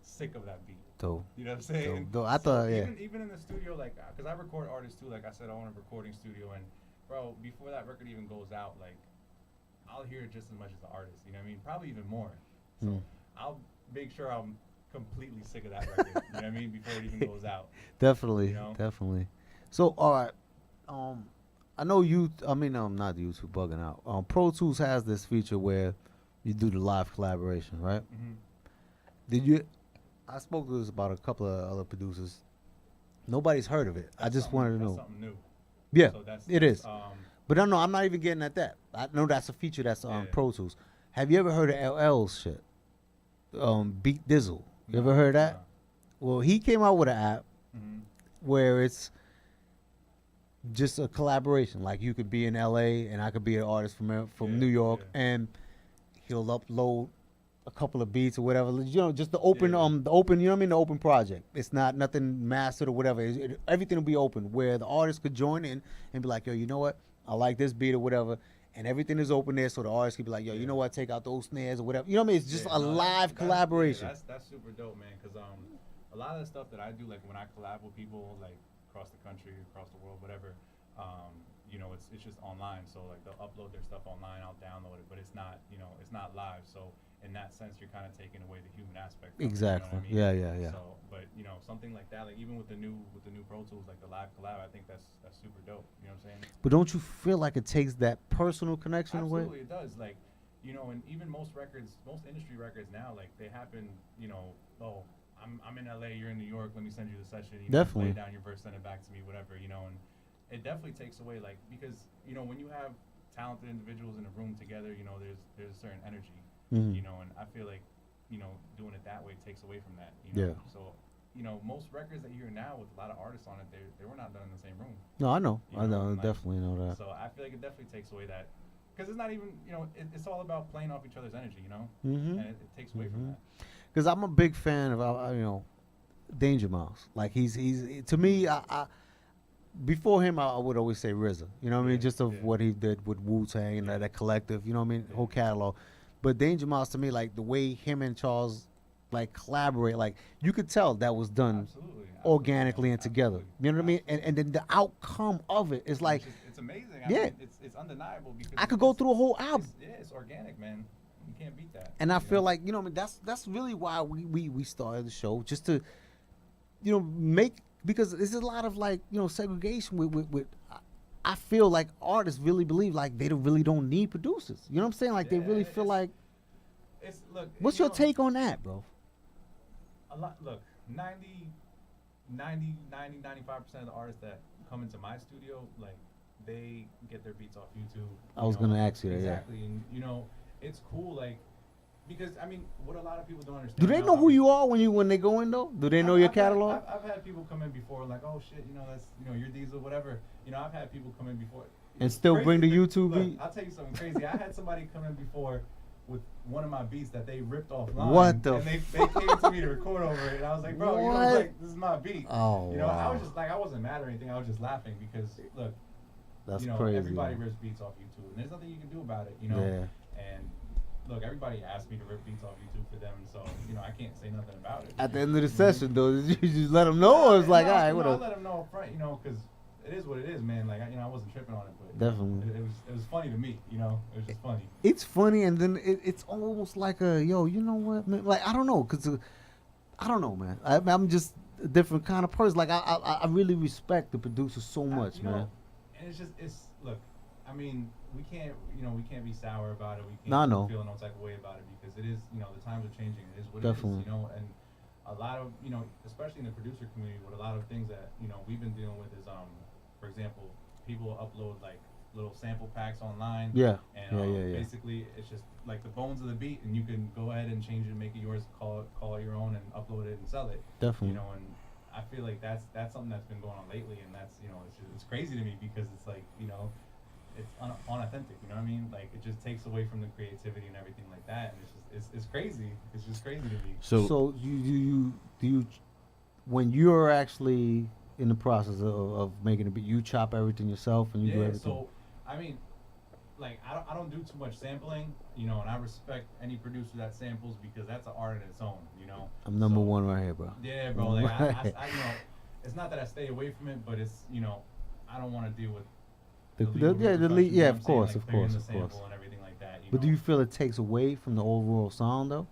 sick of that beat. Dope. You know what I'm saying? Dope. I thought, even in the studio, like, because I record artists too. Like I said, I own a recording studio, and bro, before that record even goes out, like, I'll hear it just as much as the artist. You know what I mean? Probably even more. So I'll make sure I'm completely sick of that record. You know what I mean? Before it even goes out. Definitely, you know? definitely. So, all right, I know not YouTube bugging out. Pro Tools has this feature where you do the live collaboration, right? I spoke to this about a couple of other producers. Nobody's heard of it. I just wanted to know. That's something new. Yeah, So it is. But I'm not even getting at that. I know that's a feature that's on Pro Tools. Have you ever heard of LL's shit? Beat Dizzle. You ever heard of that? No. Well, he came out with an app where it's just a collaboration. Like you could be in LA and I could be an artist from New York, and he'll upload a couple of beats or whatever. You know, just the open the open. You know what I mean? The open project. It's not nothing mastered or whatever. Everything will be open where the artist could join in and be like, yo, you know what? I like this beat or whatever. And everything is open there, so the artist could be like, yo, you know what? Take out those snares or whatever. You know what I mean? It's just a live collaboration. That's super dope, man. Because a lot of the stuff that I do, like when I collab with people, like across the country, across the world, whatever, you know, it's just online. So like they'll upload their stuff online, I'll download it, but it's not, you know, it's not live. So in that sense, you're kind of taking away the human aspect. Exactly. It, you know what I mean? Yeah. So, but you know, something like that, like even with the new Pro Tools, like the live collab, I think that's super dope. You know what I'm saying? But don't you feel like it takes that personal connection away? Absolutely, it does. Like, you know, and even most industry records now, like they happen, you know, oh, I'm in LA, you're in New York, let me send you the session. You Definitely. Lay down your verse, send it back to me, whatever, you know, and it definitely takes away, like, because, you know, when you have talented individuals in a room together, you know, there's a certain energy, you know, and I feel like, you know, doing it that way takes away from that, you know. Yeah. So, you know, most records that you hear now with a lot of artists on it, they were not done in the same room. No, I know. You know, like, definitely know that. So I feel like it definitely takes away that, because it's not even, you know, it's all about playing off each other's energy, you know, and it takes away from that. Because I'm a big fan of, you know, Danger Mouse. Like he's to me, I before him, I would always say RZA. You know what I mean? Just of what he did with Wu-Tang and that collective. You know what I mean? Whole catalog. But Danger Mouse to me, like the way him and Charles like collaborate. Like you could tell that was done organically and together. You know what I mean? And then the outcome of it is like, it's amazing. Yeah. I mean, it's undeniable because I could go through a whole album. It's organic, man. You can't beat that. And I feel like, you know, I mean, that's really why we started the show, just to, you know, make, because there's a lot of like, you know, segregation with I feel like artists really believe like they really don't need producers. You know what I'm saying? Like they really feel like. Look. What's your take on that, bro? A lot. Look, 95% of the artists that come into my studio, like they get their beats off YouTube. I was gonna ask you that. Exactly, and you know, it's cool, like. Because I mean, what a lot of people don't understand. Do they know who you are when they go in though? Do they know your catalog? I've had people come in before, like, oh shit, you know, that's, you know, your Diesel, whatever. You know, I've had people come in before. And still crazy. bring the YouTube Look, beat? I'll tell you something crazy. I had somebody come in before with one of my beats that they ripped offline. What the? And they came to me to record over it, and I was like, bro, you know, like, this is my beat. Oh, you know, I wow. was just like, I wasn't mad or anything. I was just laughing because look, That's you know, crazy. everybody rips beats off YouTube, and there's nothing you can do about it. You know. Yeah. And look, everybody asked me to rip beats off YouTube for them, so you know I can't say nothing about it. At the end of the session, though, did you just let them know, or it's like, all right, I whatever? let them know up front, you know, because it is what it is, man. Like, you know, I wasn't tripping on it, but Definitely. it was funny to me, you know. It was just funny. It's funny, and then it's almost like a, yo, you know what, man? Like, I don't know, because I don't know, man. I'm just a different kind of person. Like, I really respect the producer so much, you man. know, and look, I mean, we can't be sour about it. We can't No, I know. feel no type of way about it because it is, you know, the times are changing. It is what Definitely. it is, you know, and a lot of, you know, especially in the producer community, with a lot of things that, you know, we've been dealing with is, for example, people upload like little sample packs online. Yeah. And Yeah. basically, it's just like the bones of the beat, and you can go ahead and change it, make it yours, call it your own, and upload it and sell it. Definitely. You know, and I feel like that's something that's been going on lately, and that's, you know, it's crazy to me because it's like, you know, it's unauthentic. You know what I mean? Like, it just takes away from the creativity and everything like that, and it's crazy. It's just crazy to me. So do you when you're actually in the process of making a beat, you chop everything yourself and you do everything? So I mean, like, I don't do too much sampling, you know, and I respect any producer that samples because that's an art in its own, you know. I'm number one right here, bro. Yeah, bro. Like, I you know, it's not that I stay away from it, but it's, you know, I don't want to deal with of course, like, of course. and everything like that. But do you feel it takes away from the overall sound though?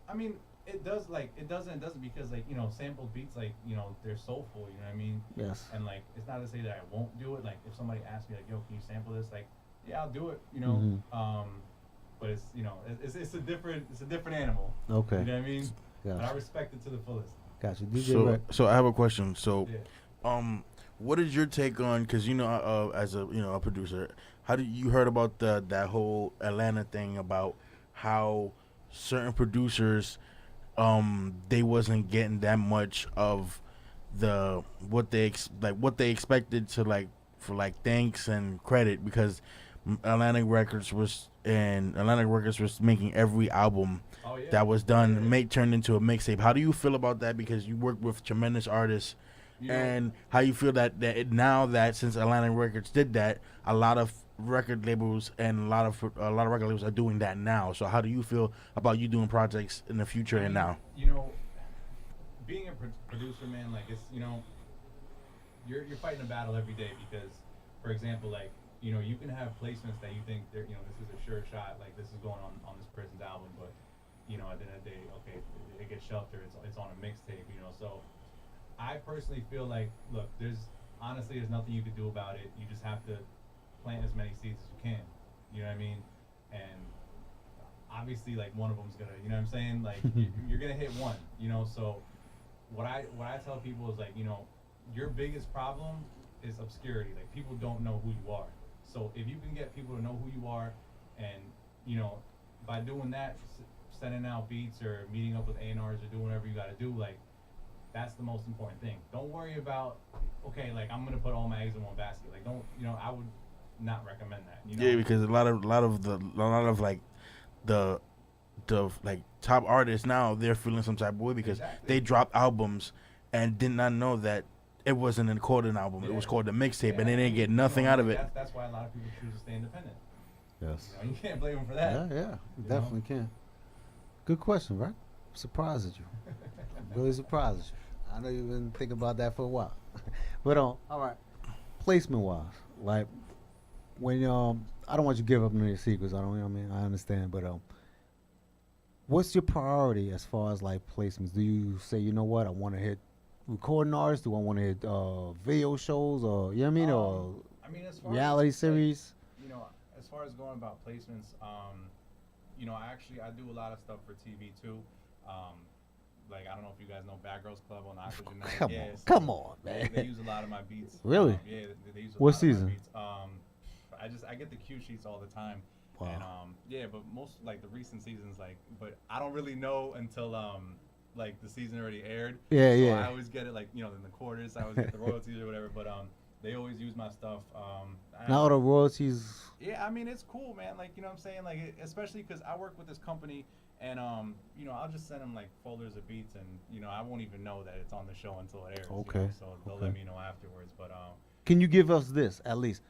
I mean, it does. Like, it doesn't because, like, you know, sampled beats, like, you know, they're soulful. You know what I mean? Yes. And like, it's not to say that I won't do it. Like, if somebody asks me, like, yo, can you sample this? Like, yeah, I'll do it. You know. Mhm. But it's, you know, it's a different animal. Okay. You know what I mean? Gotcha. But I respect it to the fullest. Gotcha. DJ So I have a question. So, what is your take on? Because, you know, as a, you know, a producer, how did you heard about that whole Atlanta thing about how certain producers, they wasn't getting that much of what they expected to, like, for like thanks and credit, because Atlantic Records was making every album that was done turned into a mixtape. How do you feel about that? Because you work with tremendous artists. And how you feel that now that since Atlantic Records did that, a lot of record labels and a lot of record labels are doing that now. So how do you feel about you doing projects in the future and now? You know, being a producer, man, like, it's, you know, you're fighting a battle every day because, for example, like, you know, you can have placements that you think they're, you know, this is a sure shot, like, this is going on this person's album, but, you know, at the end of the day, okay, it gets shelved or it's on a mixtape, you know. So I personally feel like, look, there's nothing you could do about it. You just have to plant as many seeds as you can. You know what I mean? And obviously, like, one of them's gonna, you know what I'm saying? Like, you're gonna hit one, you know. So what I tell people is, like, you know, your biggest problem is obscurity. Like, people don't know who you are. So if you can get people to know who you are, and, you know, by doing that, sending out beats or meeting up with A&Rs or doing whatever you got to do, like, that's the most important thing. Don't worry about, okay, like, I'm gonna put all my eggs in one basket. Like, don't, you know, I would not recommend that. You know? Yeah, because a lot of like the like top artists now, they're feeling some type of way because they dropped albums and did not know that it wasn't called an album. It was called a mixtape, and they didn't get nothing out of it. That's why a lot of people choose to stay independent. Yes. You know, you can't blame them for that. Yeah, you definitely can. Good question, right? surprised at you. Really surprised at you. I know you've been thinking about that for a while. But all right, placement wise, like when I don't want you to give up any secrets. I don't. You know what I mean, I understand, but what's your priority as far as like placements? Do you say, you know what, I want to hit recording artists? Do I want to hit video shows, or you know what I mean, or I mean, as far reality as, series? Like, you know, as far as going about placements, you know, I do a lot of stuff for TV too. Like, I don't know if you guys know Bad Girls Club on Oxygen. Come on, man. They use a lot of my beats. Really? Yeah, they use a What lot season? of my beats. I get the cue sheets all the time. Wow. And yeah, but most like the recent seasons, like, but I don't really know until like the season already aired. Yeah, so yeah. I always get it like, you know, in the quarters. I always get the royalties or whatever. But they always use my stuff. Now the royalties. Yeah, I mean, it's cool, man. Like, you know what I'm saying? Like, especially because I work with this company, and, you know, I'll just send them, like, folders of beats, and, you know, I won't even know that it's on the show until it airs. Okay. You know? So they'll let me know afterwards. But Can you give us this, at least?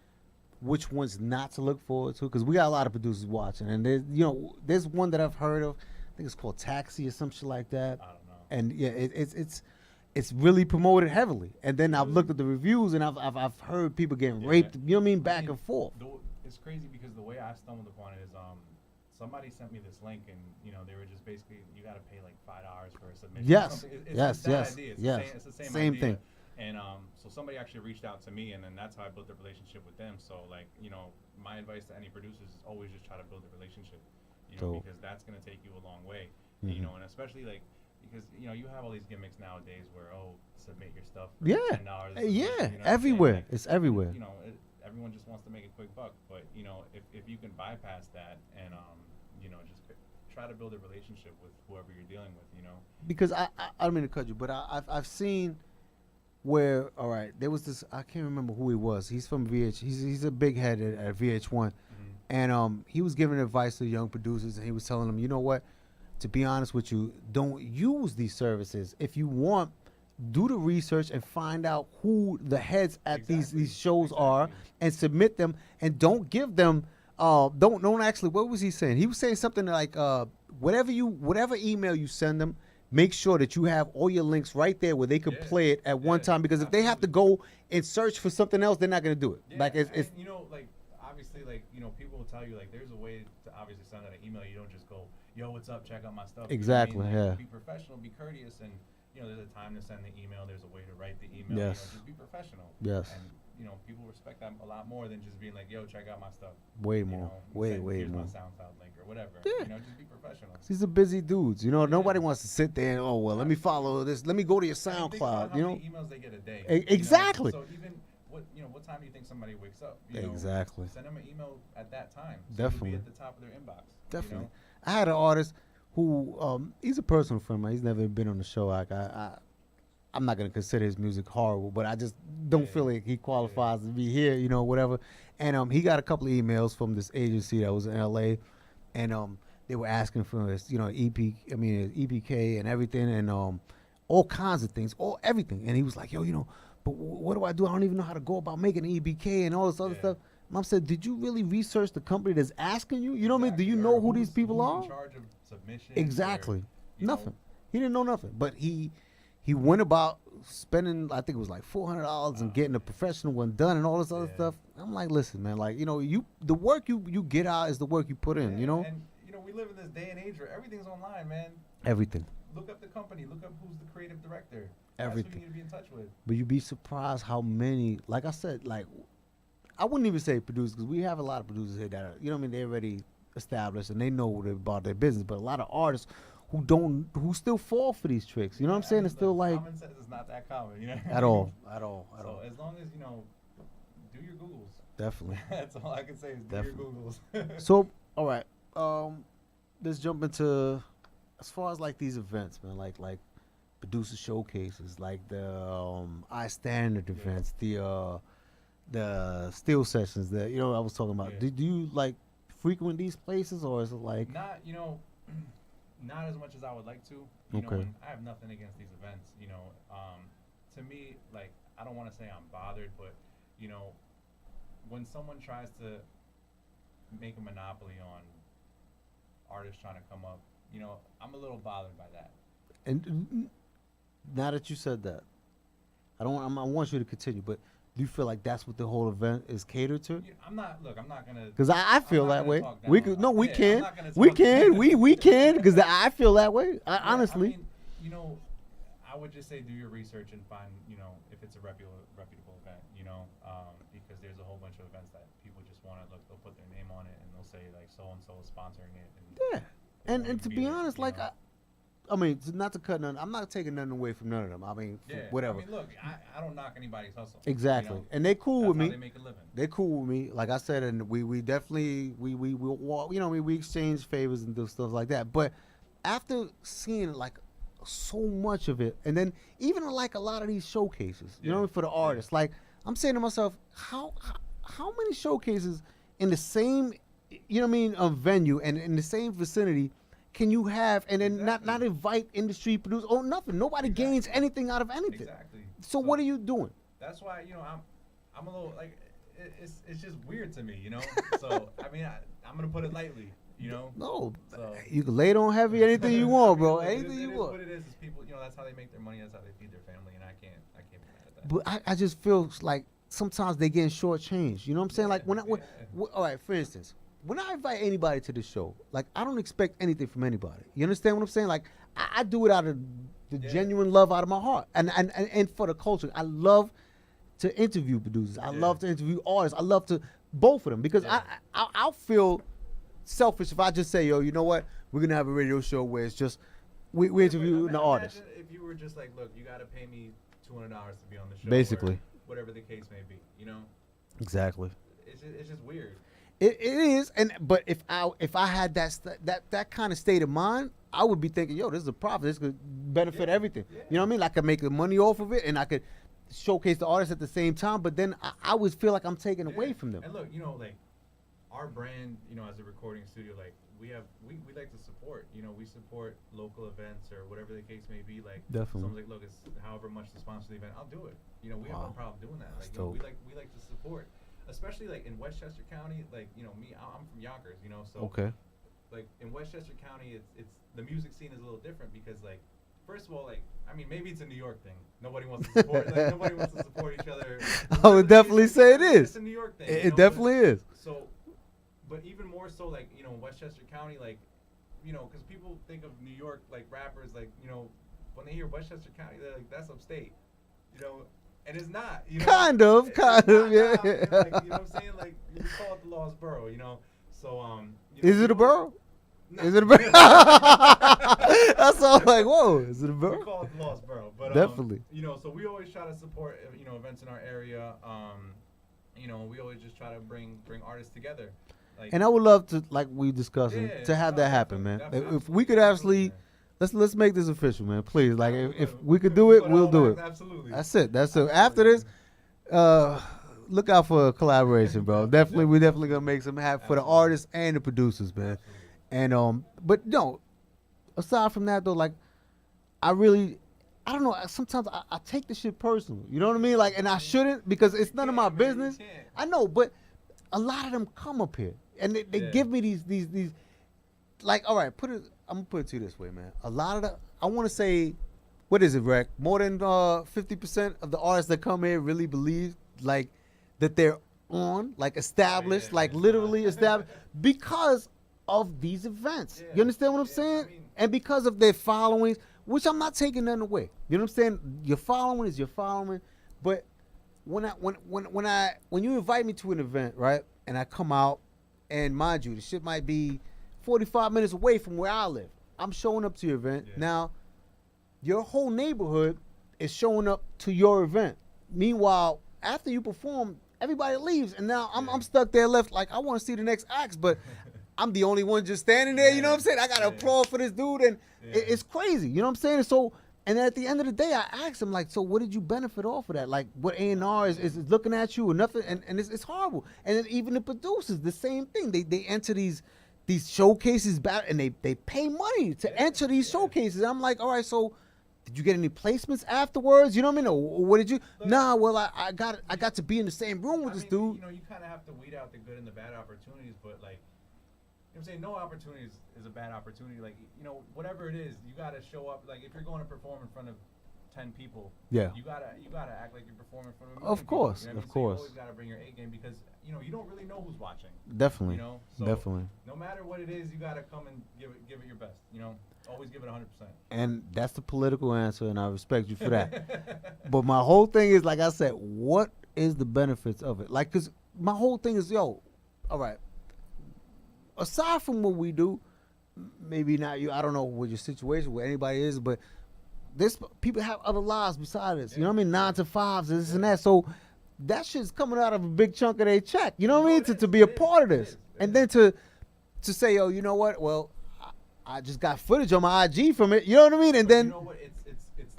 Which ones not to look forward to? Because we got a lot of producers watching, and there's one that I've heard of. I think it's called Taxi or some shit like that. I don't know. And yeah, it's really promoted heavily. And then I've looked at the reviews, and I've heard people getting raped. You know what I mean? Back and forth. It's crazy because the way I stumbled upon it is somebody sent me this link, and, you know, they were just basically, you got to pay like $5 for a submission. Yes, It's yes, that yes, idea. yes. It's the same Same idea. thing. And so somebody actually reached out to me, and then that's how I built a relationship with them. So, like, you know, my advice to any producers is always just try to build a relationship, you know, because that's going to take you a long way. You know, and especially like, because, you know, you have all these gimmicks nowadays where, submit your stuff for $10. Yeah, you know everywhere. like, it's everywhere. You know, everyone just wants to make a quick buck, but, you know, if you can bypass that and, you know, just try to build a relationship with whoever you're dealing with, you know. Because I don't mean to cut you, but I've seen where, all right, there was this, I can't remember who he was. He's from VH. He's a big head at VH1. And he was giving advice to young producers, and he was telling them, you know what, to be honest with you, don't use these services. If you want, do the research and find out who the heads at these shows are, and submit them, and don't give them don't actually, what was he saying? He was saying something like whatever email you send them, make sure that you have all your links right there where they could play it at one time, because if they have to go and search for something else, they're not going to do it. Like it's you know, like, obviously, like, you know, people will tell you, like, there's a way to obviously send out an email. You don't just go, yo, what's up, check out my stuff. Exactly. You know what I mean? Like, Yeah. Be professional, be courteous, and, you know, there's a time to send the email. There's a way to write the email. Yes. You know, just be professional. Yes. And, you know, people respect that a lot more than just being like, yo, check out my stuff. Way You more. know, Way here's more. my SoundCloud link or whatever. Yeah. You know, just be professional. These are busy dudes, you know. Nobody wants to sit there and, oh well, let me follow this. Let me go to your Think about SoundCloud, how you know. many emails they get a day. Exactly. You know? So even what time do you think somebody wakes up? You know, Exactly. send them an email at that time. So Definitely. You'll be at the top of their inbox. Definitely. You know? I had an artist who he's a personal friend of mine. He's never been on the show. Like I'm not gonna consider his music horrible, but I just don't feel like he qualifies to be here, you know, whatever. And he got a couple of emails from this agency that was in LA, and they were asking for his, you know, his EPK and everything, and all kinds of things, everything. And he was like, yo, you know, but what do I do? I don't even know how to go about making an EPK and all this other stuff. Mom said, did you really research the company that's asking you? You know what I mean? Do you know who these people are? In charge of submission. Exactly. Nothing. He didn't know nothing. But he went about spending, I think it was like $400 and getting a professional one done and all this other stuff. I'm like, listen, man, like, you know, the work you get out is the work you put in, you know? And, you know, we live in this day and age where everything's online, man. Everything. Look up the company. Look up who's the creative director. Everything. That's who you need to be in touch with. But you'd be surprised how many, like I said, like, I wouldn't even say producers, because we have a lot of producers here that are, you know what I mean, they're already established and they know about their business, but a lot of artists who still fall for these tricks, you know what I'm saying? It's still like, common sense is not that common, you know? At all. So as long as, you know, do your Googles. Definitely. That's all I can say is do your Googles. So, all right, let's jump into, as far as like these events, man, like producer showcases, like the I Standard events, the Steel sessions that, you know, I was talking about. Do you like frequent these places, or is it like not, you know, not as much as I would like to. You know, and I have nothing against these events. You know, to me, like, I don't want to say I'm bothered, but, you know, when someone tries to make a monopoly on artists trying to come up you know, I'm a little bothered by that. And now that you said that, I want you to continue, but do you feel like that's what the whole event is catered to? I'm not gonna. Because I feel that way. We could we Yeah, can I'm not gonna we talk can down. we can because I feel that way. Honestly. I mean, you know, I would just say do your research and find, you know, if it's a reputable event, you know, because there's a whole bunch of events that people just want to look. They'll put their name on it and they'll say like so and so is sponsoring it. And And to be honest, like I mean, not to cut none. I'm not taking nothing away from none of them. I mean, whatever. I mean, look, I don't knock anybody's hustle. Exactly, You know? and they cool That's with how me. They make a living. They cool with me. Like I said, and we definitely we walk. You know, we exchange favors and do stuff like that. But after seeing like so much of it, and then even like a lot of these showcases, you know, for the artists, like I'm saying to myself, how many showcases in the same, you know what I mean, venue and in the same vicinity can you have, and then not invite industry producers or nothing? Nobody gains anything out of anything. Exactly. So what are you doing? That's why, you know, I'm a little like it's just weird to me, you know. So I mean, I'm gonna put it lightly, you know. No, so, you can lay it on heavy anything you want, bro. Anything you want. What it is people, you know, that's how they make their money. That's how they feed their family, and I can't be mad at that. But I just feel like sometimes they getting shortchanged. You know what I'm saying? Like when all right, for instance, when I invite anybody to the show, like I don't expect anything from anybody. You understand what I'm saying? Like I do it out of the genuine love out of my heart, and for the culture. I love to interview producers. I love to interview artists. I love to both of them because I'll feel selfish if I just say, yo, you know what? We're gonna have a radio show where it's just we interview the artist. If you were just like, look, you got to pay me $200 to be on the show, Basically. or whatever the case may be, you know. Exactly. It's just weird. It is, but if I had that kind of state of mind, I would be thinking, yo, this is a profit. This could benefit everything. You know what I mean? Like I could make the money off of it, and I could showcase the artists at the same time. But then I would feel like I'm taking away from them. And look, you know, like our brand, you know, as a recording studio, like we like to support. You know, we support local events or whatever the case may be. Like Definitely. someone's like, look, it's however much to sponsor the event, I'll do it. You know, we have no problem doing that. Like, That's you know, dope. we like to support. Especially like in Westchester County, like, you know, I'm from Yonkers, you know, so Okay. like in Westchester County, it's the music scene is a little different because like, first of all, like, I mean, maybe it's a New York thing. Nobody wants to support, like, nobody wants to support each other. I would definitely say it is. It's a New York thing. It definitely is. So, but even more so, like, you know, Westchester County, like, you know, because people think of New York, like rappers, like, you know, when they hear Westchester County, they're like, that's upstate, you know. And it's not, you know. Kind of, yeah. You know, like, you know what I'm saying? Like, we call it the Lost Borough, you know. So, you know, Is it a borough? No. Is it a borough? That's all. I'm like, whoa, is it a borough? We call it the Lost Borough, but Definitely. you know, so we always try to support, you know, events in our area. You know, we always just try to bring artists together. Like, And I would love to, like we discussing, to have that happen, man. If we could actually, let's make this official, man. Please, like if we could do it, we'll do it. Absolutely. That's it. That's it. After this, look out for a collaboration, bro. Definitely, we're definitely gonna make some happen for the artists and the producers, man. And but no, aside from that though, like I don't know. Sometimes I take the shit personal. You know what I mean? Like, and I shouldn't because it's none of my business. I know, but a lot of them come up here and they give me these. Like, all right, I'm gonna put it to you this way, man. A lot of I want to say, what is it, Rec? More than 50% of the artists that come here really believe like that they're like established, like literally established because of these events. You understand what I'm saying? And because of their followings, which I'm not taking nothing away. You know what I'm saying? Your following is your following, but when you invite me to an event, right, and I come out, and mind you, the shit might be 45 minutes away from where I live. I'm showing up to your event. Now, your whole neighborhood is showing up to your event. Meanwhile, after you perform, everybody leaves, and now I'm stuck there left like I want to see the next acts, but I'm the only one just standing there. You know what I'm saying? I got to applaud for this dude, and it's crazy. You know what I'm saying? So, and then at the end of the day, I asked him like, so what did you benefit off of that? Like, what A&R is looking at you or nothing? And it's horrible. And then even the producers, the same thing. They enter these showcases back, and they pay money to enter these showcases. I'm like, all right, so did you get any placements afterwards? You know what I mean? Or what did you? Nah, well, I got to be in the same room with this dude. You know, you kind of have to weed out the good and the bad opportunities, but like, what I'm saying? No opportunity is a bad opportunity. Like, you know, whatever it is, you gotta show up. Like, if you're going to perform in front of 10 people, yeah, you gotta act like you're performing in front of 1 million of course, people, you know of So course. you always gotta bring your A game because you know you don't really know who's watching. Definitely, you know, so definitely. No matter what it is, you gotta come and give it your best. You know, always give it 100%. And that's the political answer, and I respect you for that. But my whole thing is, like I said, what is the benefits of it? Like, cause my whole thing is, yo, all right. Aside from what we do, maybe not you. I don't know what your situation, where anybody is, but this people have other lives besides this. You know what I mean? 9 to 5s, this and that. So that shit's coming out of a big chunk of their check. You know what I mean? To be a part of this, and then to say, yo, you know what? Well, I just got footage on my IG from it. You know what I mean? And then you know what? It's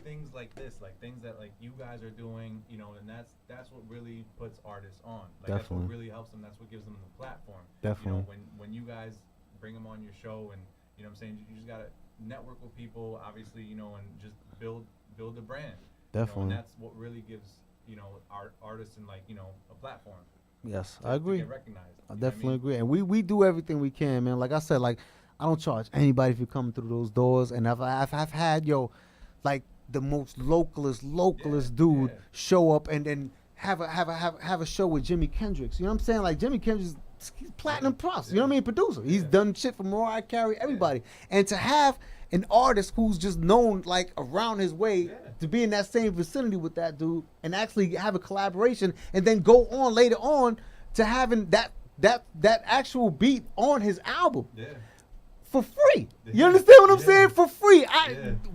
things like this, like things that like you guys are doing. You know, and that's what really puts artists on. Like that's what really helps them. That's what gives them the platform. Definitely. You know, when you guys bring them on your show, and you know what I'm saying, you just gotta network with people, obviously, you know, and just build the brand. Definitely. You know, and that's what really gives, you know, artists and like, you know, a platform. Yes, I agree. To get recognized. I definitely agree. And we do everything we can, man. Like I said, like I don't charge anybody for coming through those doors. And I've had like the most localist dude show up and then have a show with Jimi Kendrix. You know what I'm saying? Like Jimi Kendrix, he's platinum plus. You know what I mean? Producer. He's done shit for Mariah Carey, everybody. And to have an artist who's just known like around his way to be in that same vicinity with that dude and actually have a collaboration and then go on later on to having that actual beat on his album. Yeah. For free. You understand what I'm saying? For free.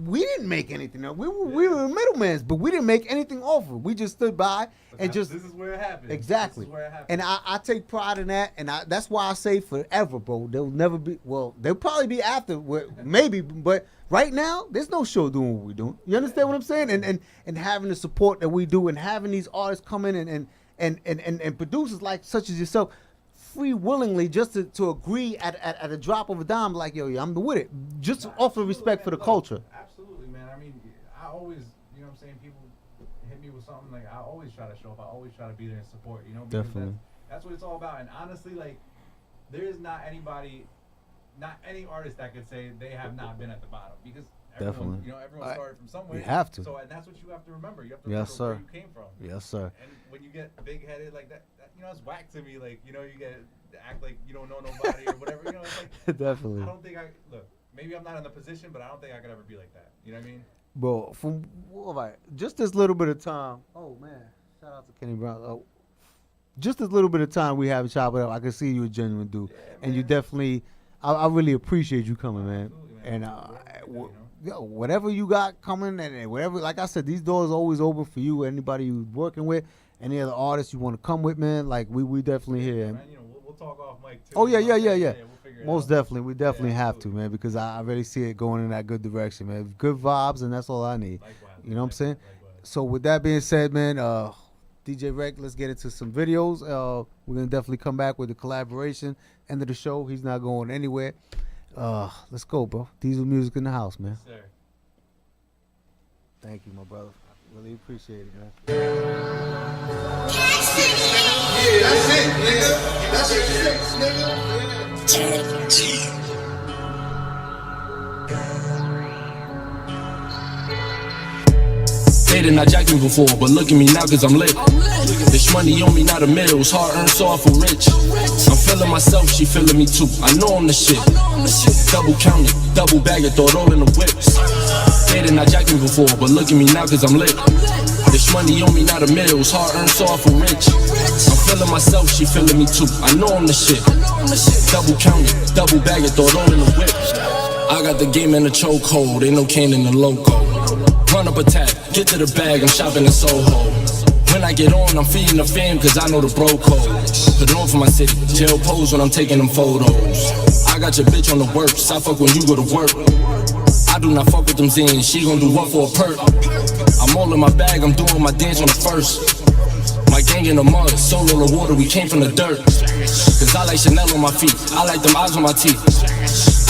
We didn't make anything. We were middlemen, but we didn't make anything off of it. We just stood by and just. This is where it happened. Exactly. This is where it happened. And I take pride in that, and that's why I say forever, bro. There'll never be. Well, there'll probably be after, maybe, but right now there's no show doing what we're doing. You understand what I'm saying? And having the support that we do, and having these artists come in and producers like such as yourself. Free willingly just to agree at a drop of a dime, like, yo, I'm with it. Just to offer respect for the culture. Absolutely, man. I mean, I always, you know what I'm saying, people hit me with something, like, I always try to show up. I always try to be there and support, you know? Because definitely. That's what it's all about. And honestly, like, there is not any artist that could say they have not been at the bottom. Because everyone, you know, everyone started from somewhere. You have to. So, and that's what you have to remember. You have to remember where you came from. Yes, sir. And when you get big-headed like that, you know, it's whack to me. Like, you know, you act like you don't know nobody or whatever. You know, it's like, definitely. I don't think look, maybe I'm not in the position, but I don't think I could ever be like that. You know what I mean? Bro, all right, just this little bit of time. Oh, man. Shout out to Kenny Brown. Just this little bit of time we have to chop it up, I can see you a genuine dude. Yeah, and you definitely, I really appreciate you coming, man. Man. And whatever you got coming and whatever, like I said, these doors are always open for you, anybody you're working with, any other artists you want to come with, man. Like, we definitely here. Man, you know, we'll talk off mic too. Oh, yeah. We'll figure Most definitely. We definitely have to, man, because I already see it going in that good direction, man. Good vibes, and that's all I need. Likewise, you know what I'm saying? So with that being said, man, DJ Rec, let's get into some videos. We're going to definitely come back with the collaboration. End of the show. He's not going anywhere. Let's go, bro. Diesel Music in the house, man. Yes, sir. Thank you, my brother. Really appreciate it, man. Yeah, that's it, nigga. That's it, nigga. They did not jack me before, but look at me now cause I'm lit. This money on me, not a middle, it's hard earned, so I feel rich. I'm feeling myself, she feeling me too. I know I'm the shit. Double counted, double bag it, throw it all in the whips. They did not jack me before, but look at me now cause I'm lit. This money on me, not a middle, it's hard earned, so I feel rich. I'm feeling myself, she feeling me too. I know I'm the shit. Double counted, double bag it, throw it all in the whips. I got the game in a chokehold, ain't no cane in the loco. Run up a tab, get to the bag, I'm shopping in Soho. When I get on, I'm feeding the fam, cause I know the bro code. Put it on for my city, jail pose when I'm taking them photos. I got your bitch on the works, I fuck when you go to work. I do not fuck with them zines, she gon' do what for a perk. I'm all in my bag, I'm doing my dance on the first. My gang in the mud, solo the water, we came from the dirt. Cause I like Chanel on my feet, I like them eyes on my teeth.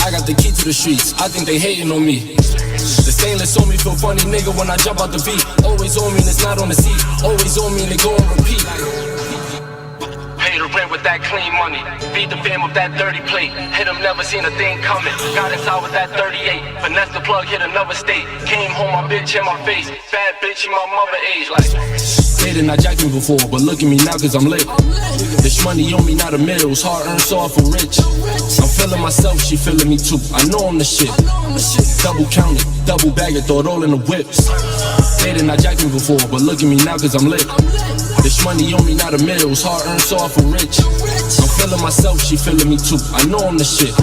I got the key to the streets, I think they hating on me. The stainless on me feel funny, nigga, when I jump out the beat. Always on me and it's not on the seat. Always on me and they go on repeat. Hater rent with that clean money. Feed the fam with that dirty plate. Hit them, never seen a thing coming. Got inside with that 38. Finesse the plug, hit another state. Came home, my bitch in my face. Bad bitch in my mother age. Like, They did not jack me before, but look at me now cause I'm lit. This money on me, not a mills, hard earned, so for rich. I'm feeling myself, she feeling me too. I know I'm the shit. Double counted, double bag it, throw it all in the whips. They did not jack me before, but look at me now cause I'm lit. This money on me, not a mills, hard earned, so for rich. I'm feeling myself, she feeling me too. I know I'm the shit.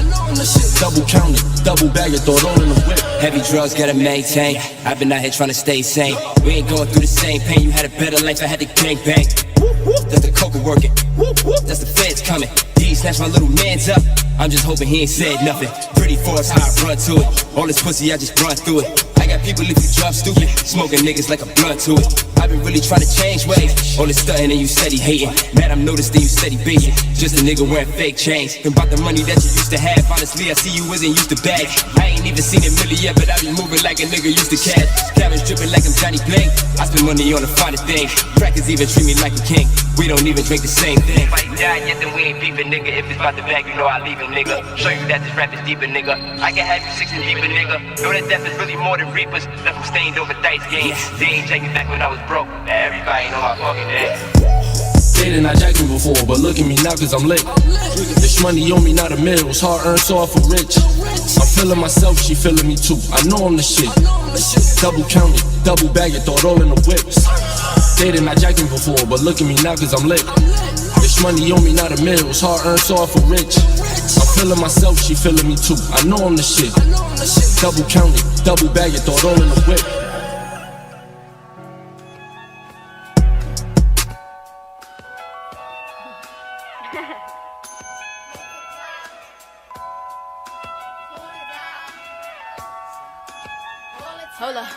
Double counted, double bag it, throw it all in the whip. Heavy drugs gotta maintain. I've been out here trying to stay sane. We ain't going through the same pain. You had a better life, I had the gang bang. That's the coca working. That's the feds coming. He snatched my little mans up. I'm just hoping he ain't said nothing. Pretty force, how I run to it. All this pussy, I just run through it. I got people if you drop stupid, smoking niggas like a blunt to it. I've been really trying to change ways. All this stunting and you steady hating. Man, I'm noticing you steady baiting. Just a nigga wearing fake chains. Think about the money that you used to have. Honestly, I see you wasn't used to bag. I ain't even seen it really yet, but I be moving like a nigga used to cash. Cabins dripping like I'm Johnny Bling. I spend money on the finest things. Crackers even treat me like a king. We don't even drink the same thing. If I die yet, then we ain't beefing, nigga. If it's about the bag, you know I leave it, nigga. Show you that this rap is deeper, nigga. I can have you 60 deeper, nigga. Know that death is really more than reapers. Left them stained over dice games. They ain't taking back when I was broke. Everybody know my fucking name. They did not jack me before, but look at me now cause I'm lit. This money on me, not a mills, hard earned, so for rich. I'm feeling myself, she feeling me too. I know I'm the shit. Double counted, double bag it, throw it all in the whips. They did not jack me before, but look at me now cause I'm lit. This money on me, not a mills, hard earned, so for rich. I'm feeling myself, she feeling me too. I know I'm the shit. Double counted, double bag it, throw it all in the whip. Hold up.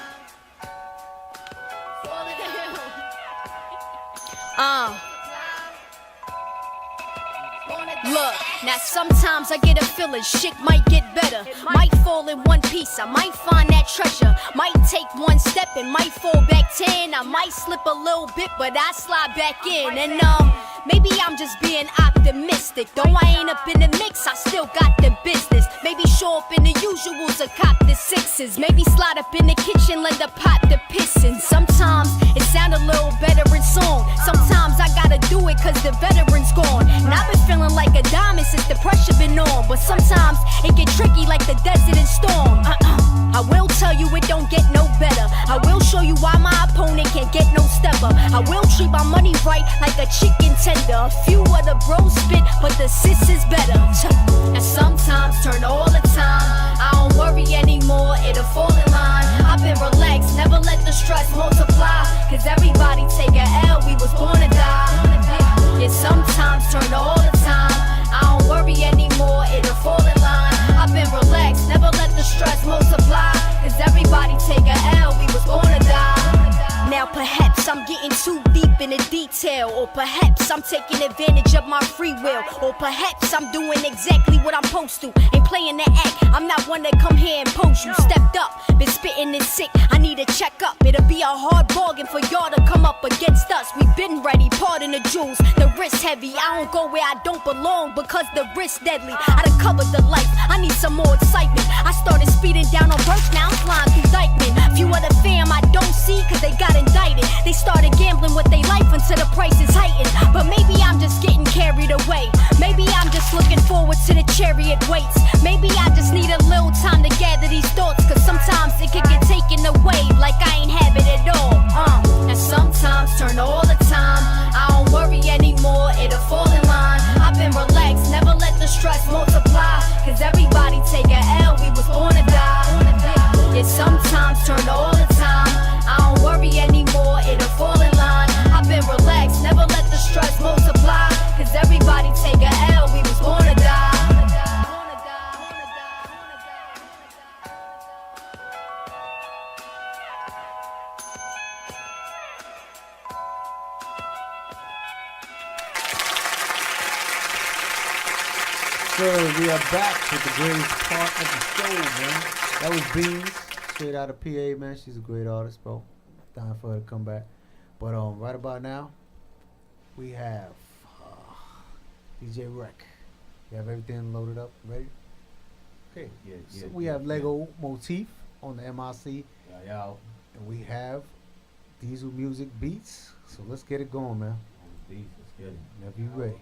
Look, now sometimes I get a feeling shit might get better. Might fall in one piece, I might find that treasure. Might take one step and might fall back 10. I might slip a little bit, but I slide back in. And maybe I'm just being optimistic. Though I ain't up in the mix, I still got the business. Maybe show up in the usuals or cop the sixes. Maybe slide up in the kitchen, lend a pot the pissin'. Sometimes it sound a little better in song. Sometimes I gotta do it cause the veteran's gone. And I've been feeling like a diamond since the pressure been on. But sometimes it get tricky like the desert and storm. I will tell you it don't get no better. I will show you why my opponent can't get no stepper. I will treat my money right like a chicken tender. A few of the bros spit, but the sis is better. And sometimes turn all the time. I don't worry anymore, it'll fall in line. I've been relaxed, never let the stress multiply. Cause everybody take a L, we was born to die. Yeah, sometimes turn all the time. I don't worry anymore, it'll fall in line. I've been relaxed, never let the stress multiply. Cause everybody take a L, we was born to die. Now perhaps I'm getting too deep in the detail. Or perhaps I'm taking advantage of my free will. Or perhaps I'm doing exactly what I'm supposed to. Ain't playing the act, I'm not one to come here and post you. Stepped up, been spitting and sick, I need a checkup. It'll be a hard bargain for y'all to come up against us. We been ready, pardon the jewels, the risk heavy. I don't go where I don't belong because the risk deadly. I done covered the life, I need some more excitement. I started speeding down on Burke, now I'm flying through Dykeman. Few other fam I don't see cause they got indicted. They started gambling with their life until the price is heightened. But maybe I'm just getting carried away. Maybe I'm just looking forward to the chariot waits. Maybe I just need a little time to gather these thoughts. Cause sometimes it can get taken away like I ain't have it at all. And sometimes turn all the time. I don't worry anymore, it'll fall in line. I've been relaxed, never let the stress multiply. Cause everybody take a L, we was born to die. Yeah, sometimes turn all the time. I don't worry anymore, it'll fall in line. I've been relaxed, never let the stress multiply. Cause everybody take a L, we was born to die. So we are back with the greatest part of the show, man. That was Beans, straight out of PA, man. She's a great artist, bro. Time for her to come back. But right about now, we have DJ Rec. You have everything loaded up, ready? Okay. Yeah, So we have Lego Motif on the MIC. Yeah. And we have Diesel Music Beats. So let's get it going, man. Beats, let's get it. Whenever you ready.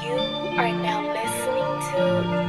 You are now listening to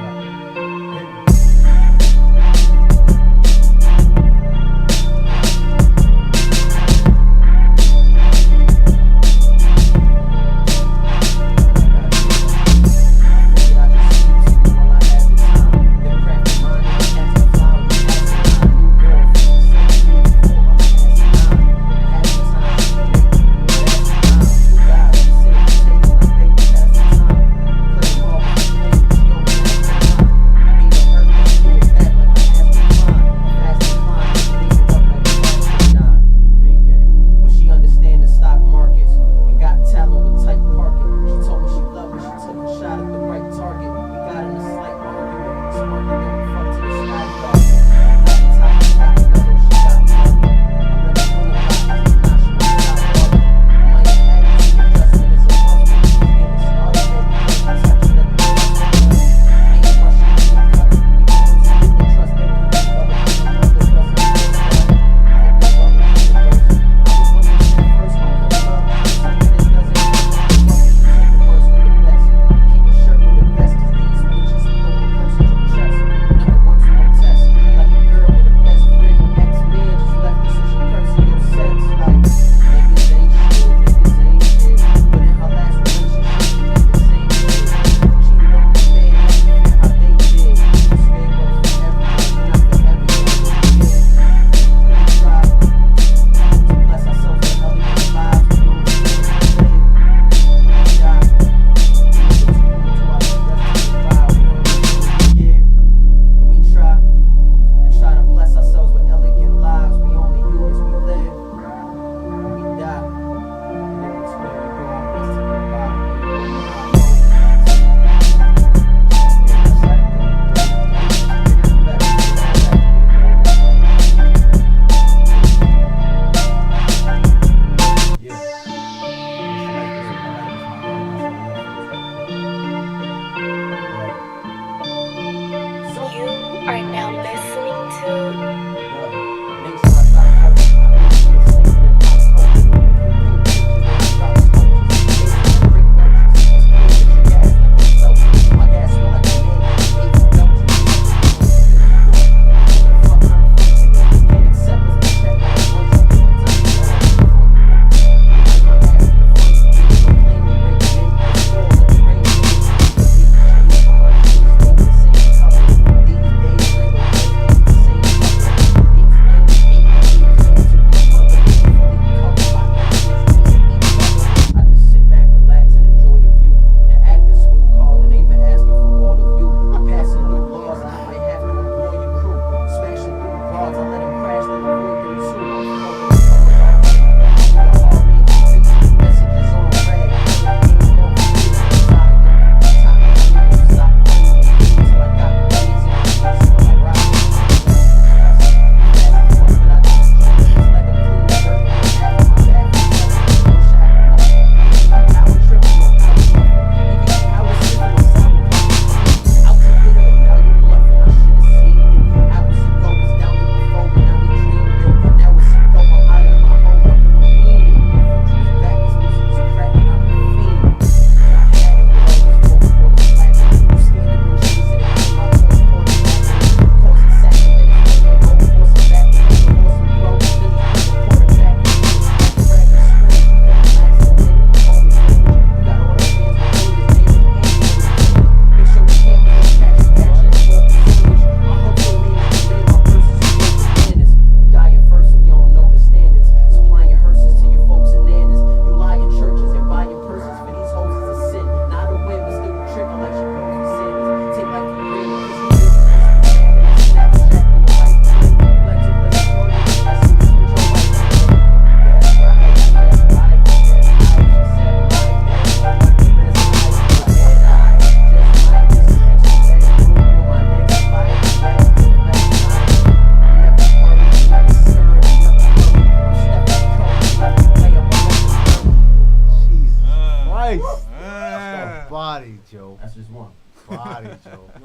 Body, Joe. That's just one. Body, Joe. You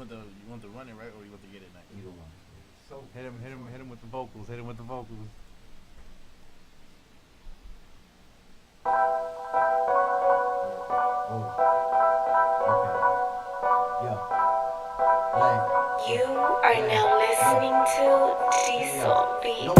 want the running, right, or you want to get it next? Either one. So hit him with the vocals. Hit him with the vocals. You are now listening to Diesel Beats.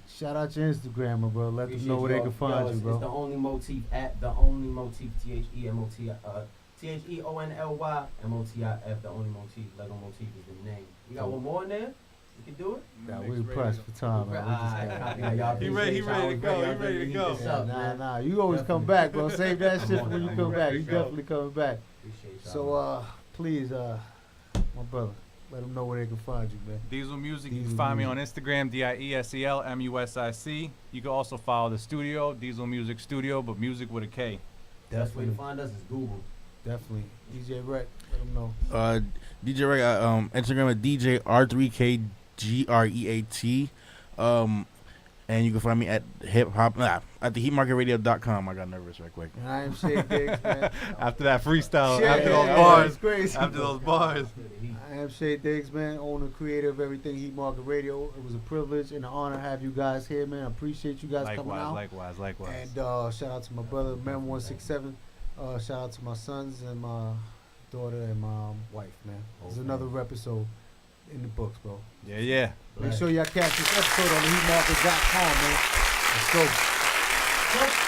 Shout out your Instagram, my bro. Let them know where they can find you, bro. It's the only motif at the only motif. TheOnly MOTIF. The only motif. Lego Motif is the name. You got one more in there? You can do it. Yeah, we pressed for time, man. He ready to go. Nah. You always come back, bro. Save that shit for when you come back. You definitely coming back. So, please, my brother. Let them know where they can find you, man. Diesel Music. You can find me on Instagram, DIESELMUSIC. You can also follow the studio, Diesel Music Studio, but music with a K. The best way to find us is Google. Definitely. DJ Rec, let them know. DJ Rec, Instagram at DJ R3KGREAT. And you can find me at at theheatmarketradio.com. I got nervous right quick. I am Shay Diggs, man. After that freestyle, after those bars. I am Shay Diggs, man, owner, creator of everything Heat Market Radio. It was a privilege and an honor to have you guys here, man. I appreciate you guys coming out. Likewise. And shout out to my brother, Man167. Shout out to my sons and my daughter and my wife, man. There's another episode in the books, bro. Yeah. Make sure y'all catch this episode on theheatmarket.com, man. Let's go.